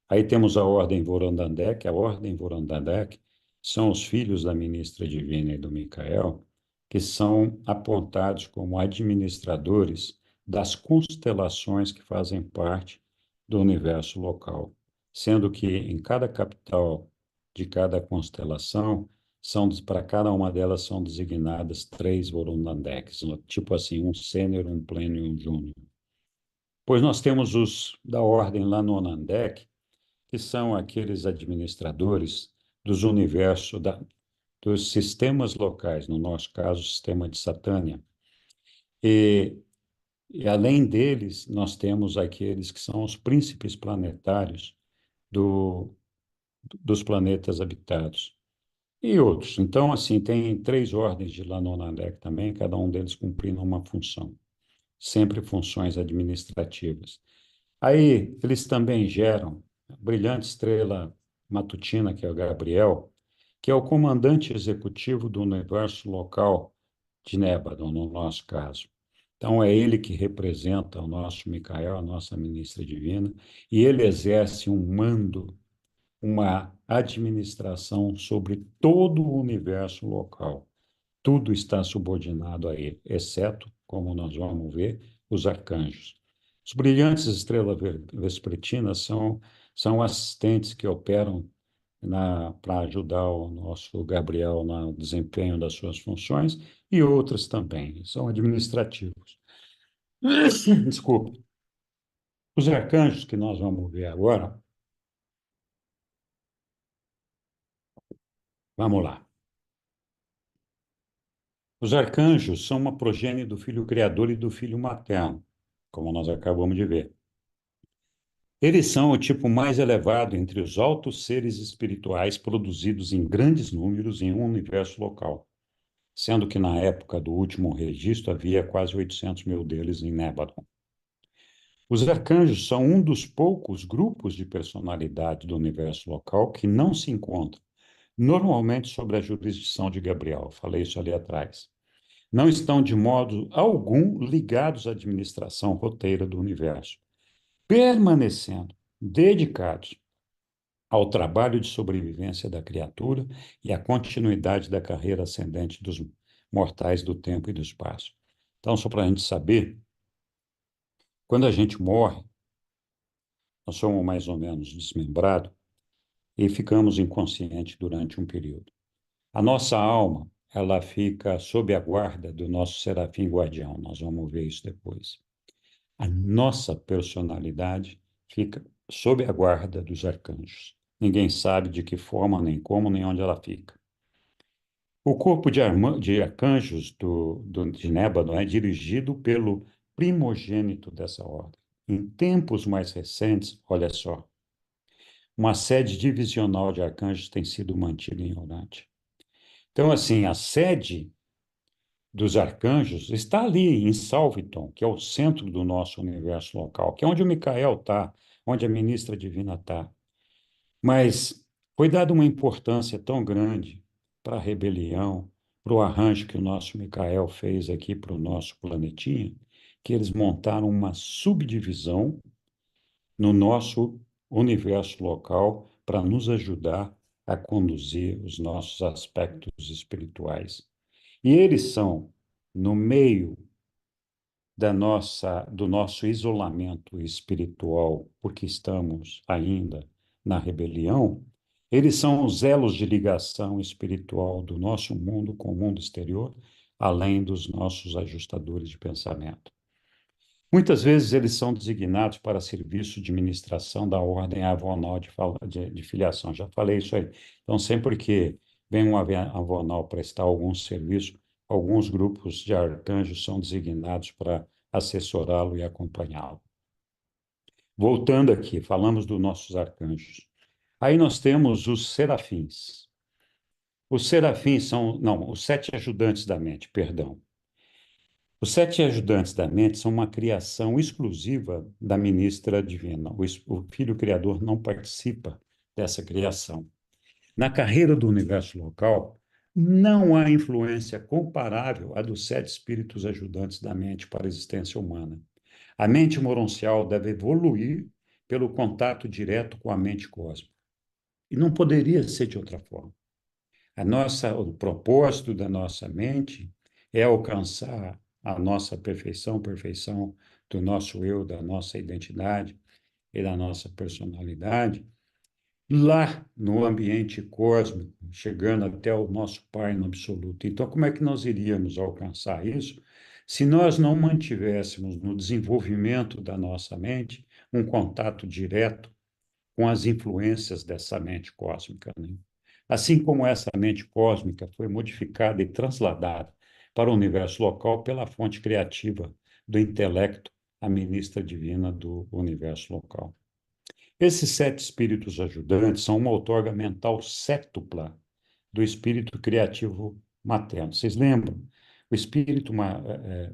Aí temos a Ordem Vorondandek. A Ordem Vorondandek são os filhos da ministra divina e do Micael, que são apontados como administradores das constelações que fazem parte do universo local, sendo que em cada capital de cada constelação, para cada uma delas são designadas 3 Vorondandeks, tipo assim, um sênior, um pleno e um júnior. Pois nós temos os da ordem Lanonandek, que são aqueles administradores dos universos, dos sistemas locais, no nosso caso, o sistema de Satânia. E além deles, nós temos aqueles que são os príncipes planetários dos planetas habitados. E outros. Então, assim, tem 3 ordens de Lanonandek também, cada um deles cumprindo uma função, sempre funções administrativas. Aí, eles também geram a brilhante estrela matutina, que é o Gabriel, que é o comandante executivo do universo local de Nébadon, no nosso caso. Então, é ele que representa o nosso Micael, a nossa ministra divina, e ele exerce um mando, uma administração sobre todo o universo local. Tudo está subordinado a ele, exceto, como nós vamos ver, os arcanjos. Os brilhantes estrelas vespertinas são assistentes que operam para ajudar o nosso Gabriel no desempenho das suas funções, e outras também, são administrativos. Desculpe. Os arcanjos que nós vamos ver agora, vamos lá. Os arcanjos são uma progênie do Filho Criador e do Filho Materno, como nós acabamos de ver. Eles são o tipo mais elevado entre os altos seres espirituais produzidos em grandes números em um universo local, sendo que na época do último registro havia quase 800 mil deles em Nébadon. Os arcanjos são um dos poucos grupos de personalidade do universo local que não se encontram normalmente sob a jurisdição de Gabriel. Falei isso ali atrás. Não estão de modo algum ligados à administração roteira do universo, permanecendo dedicados ao trabalho de sobrevivência da criatura e à continuidade da carreira ascendente dos mortais do tempo e do espaço. Então, só para a gente saber, quando a gente morre, nós somos mais ou menos desmembrados e ficamos inconscientes durante um período. A nossa alma, ela fica sob a guarda do nosso serafim guardião, nós vamos ver isso depois. A nossa personalidade fica sob a guarda dos arcanjos. Ninguém sabe de que forma, nem como, nem onde ela fica. O corpo de arcanjos de Nébano é dirigido pelo primogênito dessa ordem. Em tempos mais recentes, olha só, uma sede divisional de arcanjos tem sido mantida em Orante. Então, assim, a sede dos arcanjos está ali em Salviton, que é o centro do nosso universo local, que é onde o Micael está, onde a ministra divina está. Mas foi dada uma importância tão grande para a rebelião, para o arranjo que o nosso Micael fez aqui para o nosso planetinha, que eles montaram uma subdivisão no nosso universo local para nos ajudar a conduzir os nossos aspectos espirituais. E eles são, no meio do nosso isolamento espiritual, porque estamos ainda na rebelião, eles são os elos de ligação espiritual do nosso mundo com o mundo exterior, além dos nossos ajustadores de pensamento. Muitas vezes eles são designados para serviço de ministração da ordem avonal de filiação. Já falei isso aí. Então, sempre que vem um avonal prestar algum serviço, alguns grupos de arcanjos são designados para assessorá-lo e acompanhá-lo. Voltando aqui, falamos dos nossos arcanjos. Aí nós temos os serafins. Os serafins são, não, os 7 ajudantes da mente, perdão. Os 7 ajudantes da mente são uma criação exclusiva da ministra divina. O Filho Criador não participa dessa criação. Na carreira do universo local, não há influência comparável à dos 7 espíritos ajudantes da mente para a existência humana. A mente moroncial deve evoluir pelo contato direto com a mente cósmica. E não poderia ser de outra forma. O propósito da nossa mente é alcançar a nossa perfeição do nosso eu, da nossa identidade e da nossa personalidade, lá no ambiente cósmico, chegando até o nosso Pai no absoluto. Então, como é que nós iríamos alcançar isso se nós não mantivéssemos no desenvolvimento da nossa mente um contato direto com as influências dessa mente cósmica, né? Assim como essa mente cósmica foi modificada e transladada para o universo local pela fonte criativa do intelecto, a ministra divina do universo local. Esses 7 espíritos ajudantes são uma outorga mental sétupla do espírito criativo materno. Vocês lembram?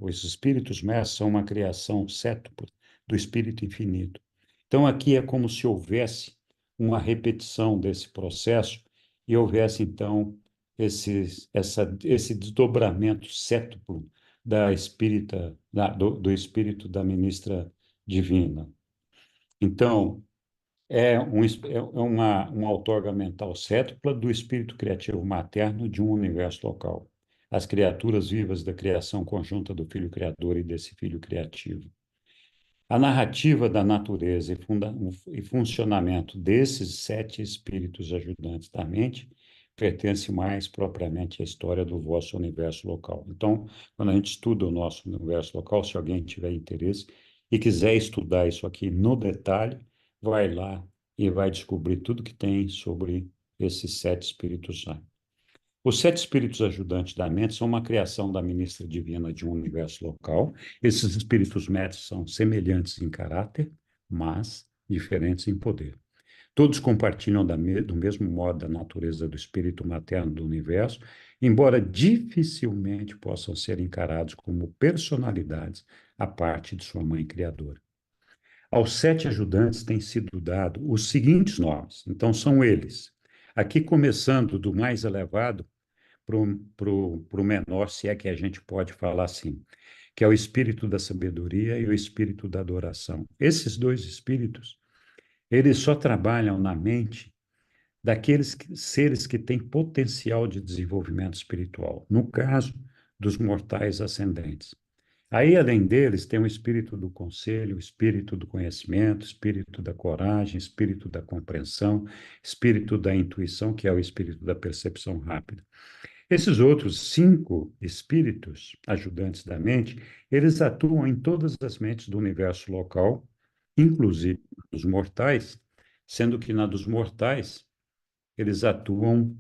Os espíritos mestres são uma criação sétupla do espírito infinito. Então, aqui é como se houvesse uma repetição desse processo e houvesse, então, esse desdobramento sétuplo do espírito da ministra divina. Então, uma outorga mental sétupla do espírito criativo materno de um universo local. As criaturas vivas da criação conjunta do Filho Criador e desse Filho Criativo. A narrativa da natureza e funcionamento desses 7 espíritos ajudantes da mente pertence mais propriamente à história do vosso universo local. Então, quando a gente estuda o nosso universo local, se alguém tiver interesse e quiser estudar isso aqui no detalhe, vai lá e vai descobrir tudo que tem sobre esses 7 espíritos. Os 7 espíritos ajudantes da mente são uma criação da ministra divina de um universo local. Esses espíritos médios são semelhantes em caráter, mas diferentes em poder. Todos compartilham do mesmo modo da natureza do espírito materno do universo, embora dificilmente possam ser encarados como personalidades à parte de sua mãe criadora. Aos 7 ajudantes têm sido dados os seguintes nomes. Então, são eles. Aqui, começando do mais elevado para o menor, se é que a gente pode falar assim, que é o espírito da sabedoria e o espírito da adoração. Esses 2 espíritos, eles só trabalham na mente daqueles seres que têm potencial de desenvolvimento espiritual, no caso dos mortais ascendentes. Aí, além deles, tem o espírito do conselho, o espírito do conhecimento, o espírito da coragem, o espírito da compreensão, o espírito da intuição, que é o espírito da percepção rápida. Esses outros 5 espíritos ajudantes da mente, eles atuam em todas as mentes do universo local, inclusive os mortais, sendo que na dos mortais, eles atuam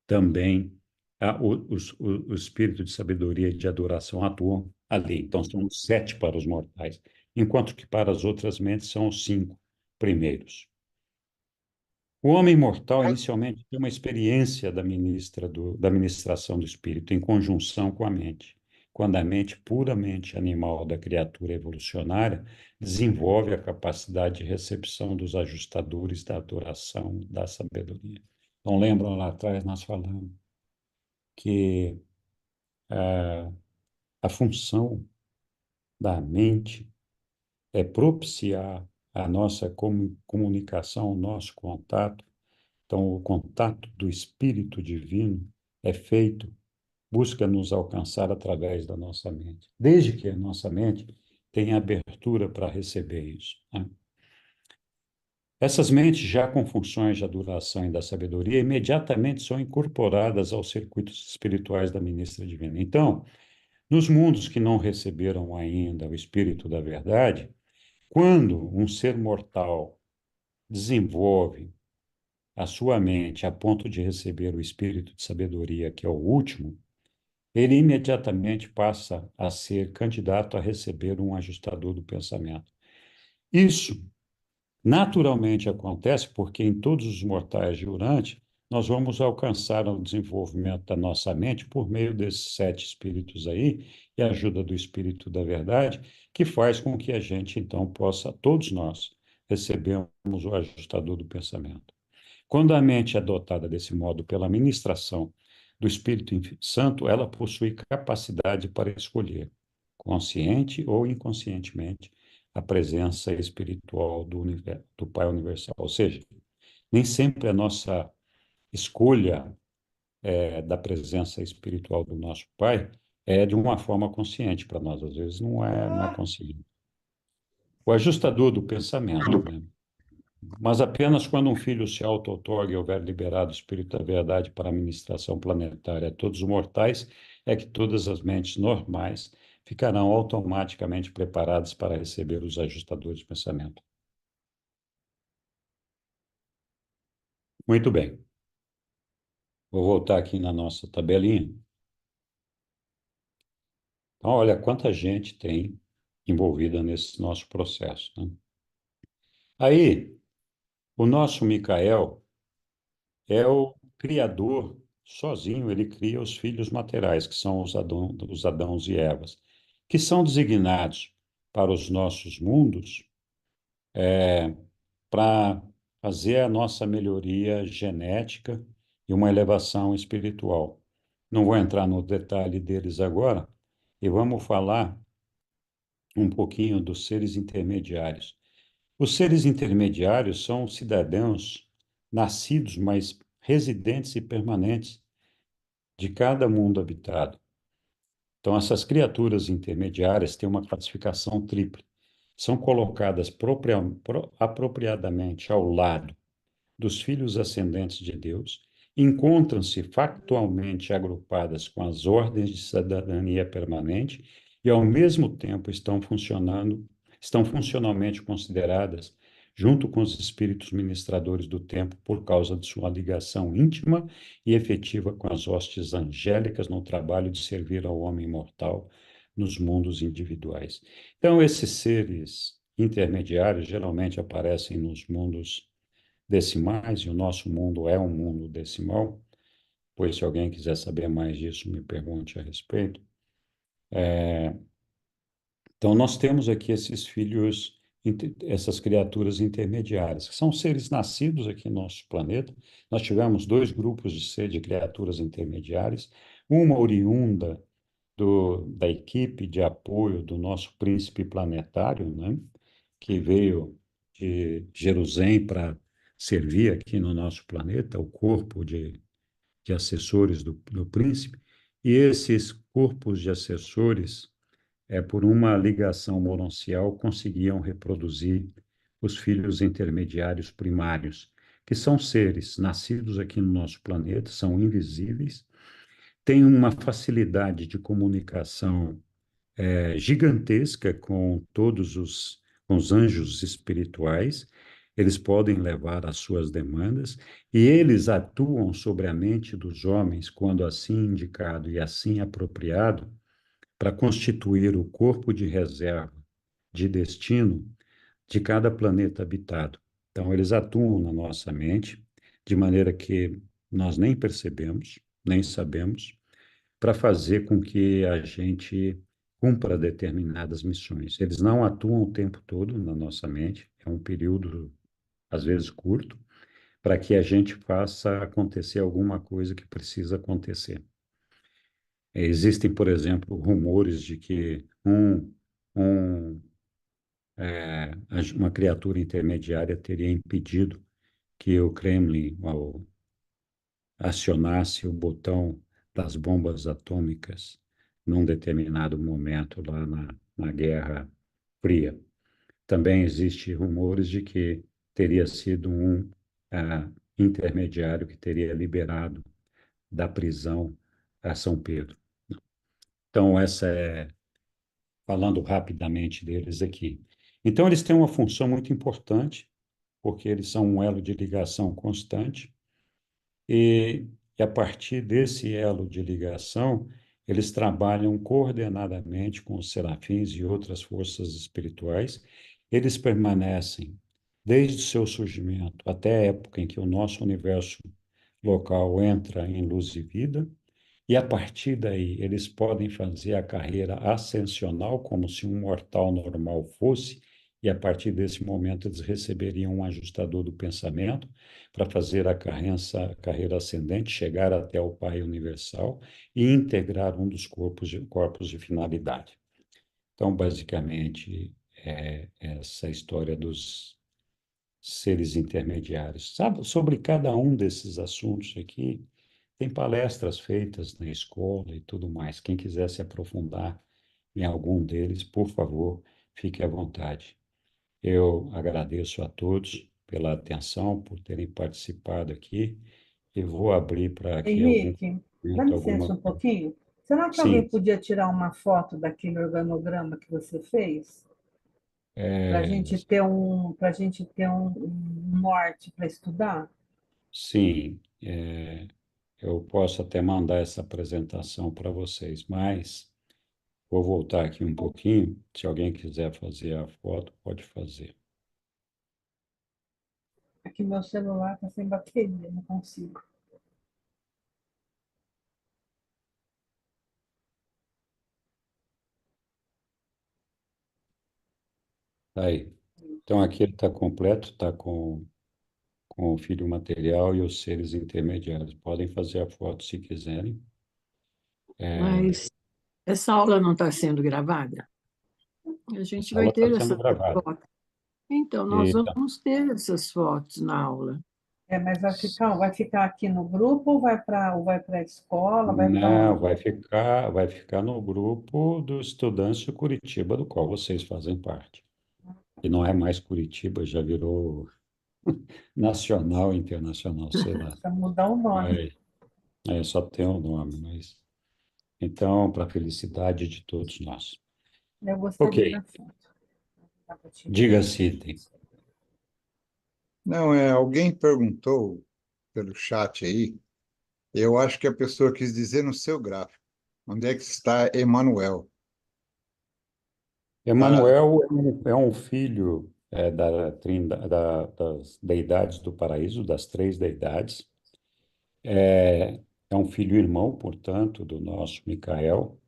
também, o espírito de sabedoria e de adoração atuam ali. Então, são os 7 para os mortais, enquanto que para as outras mentes são os 5 primeiros. O homem mortal, inicialmente, tem uma experiência da ministração do espírito em conjunção com a mente. Quando a mente puramente animal da criatura evolucionária desenvolve a capacidade de recepção dos ajustadores da adoração, da sabedoria. Então, lembram lá atrás, nós falamos que a função da mente é propiciar a nossa comunicação, o nosso contato. Então, o contato do Espírito Divino é feito, busca nos alcançar através da nossa mente, desde que a nossa mente tenha abertura para receber isso, né? Essas mentes, já com funções de adoração e da sabedoria, imediatamente são incorporadas aos circuitos espirituais da ministra divina. Então, nos mundos que não receberam ainda o Espírito da Verdade, quando um ser mortal desenvolve a sua mente a ponto de receber o espírito de sabedoria, que é o último, ele imediatamente passa a ser candidato a receber um ajustador do pensamento. Isso naturalmente acontece porque em todos os mortais de Urante, nós vamos alcançar o desenvolvimento da nossa mente por meio desses 7 espíritos aí, e a ajuda do Espírito da Verdade, que faz com que a gente, então, possa, todos nós, recebermos o ajustador do pensamento. Quando a mente é dotada desse modo pela ministração do Espírito Santo, ela possui capacidade para escolher, consciente ou inconscientemente, a presença espiritual do Pai Universal. Ou seja, nem sempre a nossa escolha da presença espiritual do nosso Pai é de uma forma consciente para nós, às vezes não é consciente. O ajustador do pensamento, né? Mas apenas quando um filho se auto-outorga e houver liberado o Espírito da Verdade para a ministração planetária a todos os mortais, é que todas as mentes normais ficarão automaticamente preparadas para receber os ajustadores de pensamento. Muito bem. Vou voltar aqui na nossa tabelinha. Então, olha quanta gente tem envolvida nesse nosso processo, né? Aí, o nosso Micael é o criador, sozinho, ele cria os filhos materiais, que são os Adãos e Evas, que são designados para os nossos mundos para fazer a nossa melhoria genética e uma elevação espiritual. Não vou entrar no detalhe deles agora, e vamos falar um pouquinho dos seres intermediários. Os seres intermediários são cidadãos nascidos, mas residentes e permanentes de cada mundo habitado. Então, essas criaturas intermediárias têm uma classificação tripla. São colocadas apropriadamente ao lado dos filhos ascendentes de Deus, encontram-se factualmente agrupadas com as ordens de cidadania permanente e, ao mesmo tempo, estão funcionalmente consideradas junto com os espíritos ministradores do tempo por causa de sua ligação íntima e efetiva com as hostes angélicas no trabalho de servir ao homem mortal nos mundos individuais. Então, esses seres intermediários geralmente aparecem nos mundos decimais, e o nosso mundo é um mundo decimal, pois se alguém quiser saber mais disso, me pergunte a respeito. Então, nós temos aqui esses filhos, essas criaturas intermediárias, que são seres nascidos aqui no nosso planeta. Nós tivemos 2 grupos de criaturas intermediárias, uma oriunda da equipe de apoio do nosso príncipe planetário, né, que veio de Jerusalém para servir aqui no nosso planeta, o corpo de assessores do príncipe, e esses corpos de assessores por uma ligação mononcial, conseguiam reproduzir os filhos intermediários primários, que são seres nascidos aqui no nosso planeta, são invisíveis, têm uma facilidade de comunicação gigantesca com todos com os anjos espirituais, eles podem levar as suas demandas e eles atuam sobre a mente dos homens quando assim indicado e assim apropriado para constituir o corpo de reserva de destino de cada planeta habitado. Então, eles atuam na nossa mente de maneira que nós nem percebemos, nem sabemos, para fazer com que a gente cumpra determinadas missões. Eles não atuam o tempo todo na nossa mente, é um período, às vezes, curto, para que a gente faça acontecer alguma coisa que precisa acontecer. Existem, por exemplo, rumores de que um, uma criatura intermediária teria impedido que o Kremlin acionasse o botão das bombas atômicas num determinado momento lá na Guerra Fria. Também existem rumores de que teria sido um intermediário que teria liberado da prisão a São Pedro. Então, essa é falando rapidamente deles aqui. Então, eles têm uma função muito importante, porque eles são um elo de ligação constante, e a partir desse elo de ligação, eles trabalham coordenadamente com os serafins e outras forças espirituais. Eles permanecem desde seu surgimento até a época em que o nosso universo local entra em luz e vida, e a partir daí eles podem fazer a carreira ascensional como se um mortal normal fosse, e a partir desse momento eles receberiam um ajustador do pensamento para fazer a carreira ascendente, chegar até o Pai Universal e integrar um dos corpos de finalidade. Então, basicamente, é essa história dos seres intermediários. Sabe, sobre cada um desses assuntos aqui, tem palestras feitas na escola e tudo mais. Quem quiser se aprofundar em algum deles, por favor, fique à vontade. Eu agradeço a todos pela atenção, por terem participado aqui, e vou abrir para que algum Henrique, dá momento, licença alguma um coisa. pouquinho. Será que alguém Sim, podia tirar uma foto daquele organograma que você fez? Para a é, gente para gente ter um norte para estudar? sim, eu posso até mandar essa apresentação para vocês, mas vou voltar aqui um pouquinho. Se alguém quiser fazer a foto, pode fazer. Aqui meu celular está sem bateria, não consigo. Tá aí. Então, aqui ele está completo, está com o filho material e os seres intermediários. Podem fazer a foto se quiserem. Mas essa aula não está sendo gravada? A gente Essa vai aula está ter sendo essas gravada. fotos. Então, nós E, vamos ter essas fotos na aula. Mas vai ficar aqui no grupo ou vai para a escola, vai para não, onde? vai ficar no grupo dos estudantes de Curitiba, do qual vocês fazem parte. E não é mais Curitiba, já virou nacional, internacional, sei lá. Precisa mudar o nome. Vai, só tem o nome, mas... Então, para a felicidade de todos nós. Eu Ok, gostaria da foto. Dá para tirar. diga, Sidney. Não, alguém perguntou pelo chat aí, eu acho que a pessoa quis dizer no seu gráfico, onde é que está Emanuel? Tá, Emanuel é um filho das deidades do paraíso, das três deidades. É um filho-irmão, portanto, do nosso Micael.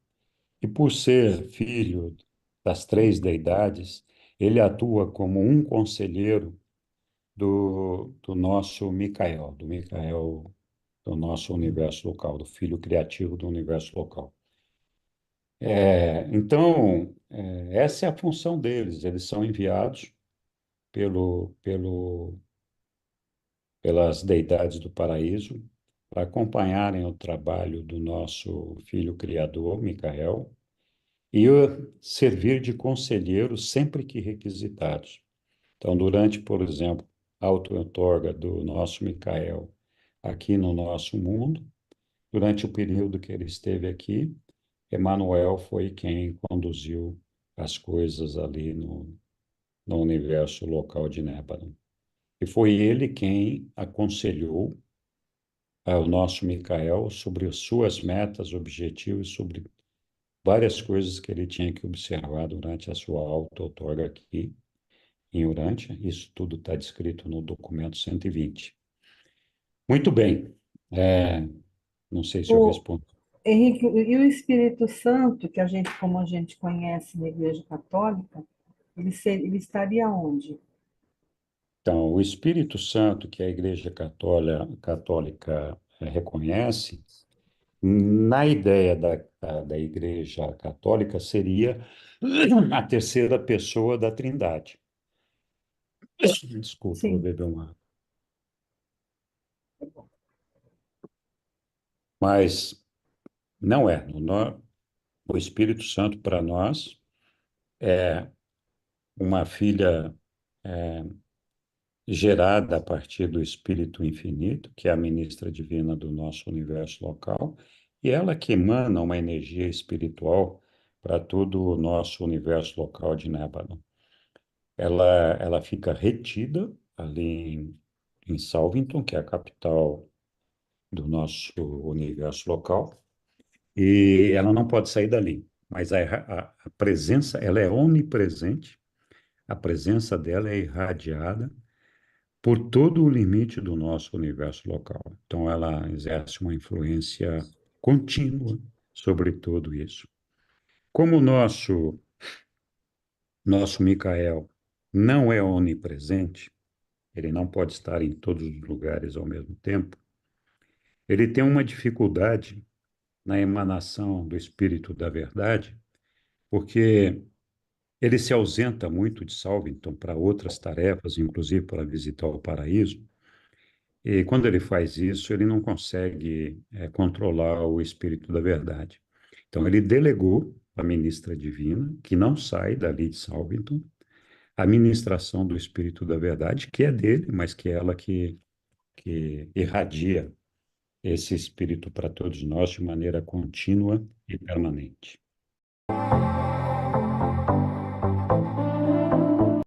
E por ser filho das três deidades, ele atua como um conselheiro do nosso Micael, do nosso universo local, do filho criativo do universo local. Então, essa é a função deles. Eles são enviados pelas deidades do paraíso para acompanharem o trabalho do nosso filho criador, Micael, e servir de conselheiro sempre que requisitados. Então, durante, por exemplo, a outorga do nosso Micael aqui no nosso mundo, durante o período que ele esteve aqui, Emmanuel foi quem conduziu as coisas ali no universo local de Nébara. E foi ele quem aconselhou ao nosso Micael sobre as suas metas, objetivos, sobre várias coisas que ele tinha que observar durante a sua auto-outorga aqui em Urântia. Isso tudo está descrito no documento 120. Muito bem. Não sei se eu O respondo. Henrique, e o Espírito Santo, que a gente, como a gente conhece na Igreja Católica, ele estaria onde? Então, o Espírito Santo, que a Igreja Católica reconhece, na ideia da Igreja Católica, seria a terceira pessoa da Trindade. Desculpa, vou Sim, beber uma. Mas não é. O Espírito Santo, para nós, é uma filha gerada a partir do Espírito Infinito, que é a ministra divina do nosso universo local, e ela que emana uma energia espiritual para todo o nosso universo local de Nébano. Ela fica retida ali em Salvington, que é a capital do nosso universo local, e ela não pode sair dali. Mas a presença, ela é onipresente, a presença dela é irradiada por todo o limite do nosso universo local. Então, ela exerce uma influência contínua sobre tudo isso. Como o nosso Micael não é onipresente, ele não pode estar em todos os lugares ao mesmo tempo, ele tem uma dificuldade na emanação do Espírito da Verdade, porque ele se ausenta muito de Salvington para outras tarefas, inclusive para visitar o paraíso. E quando ele faz isso, ele não consegue controlar o Espírito da Verdade. Então, ele delegou à ministra divina, que não sai dali de Salvington, a ministração do Espírito da Verdade, que é dele, mas que é ela que irradia esse Espírito para todos nós de maneira contínua e permanente.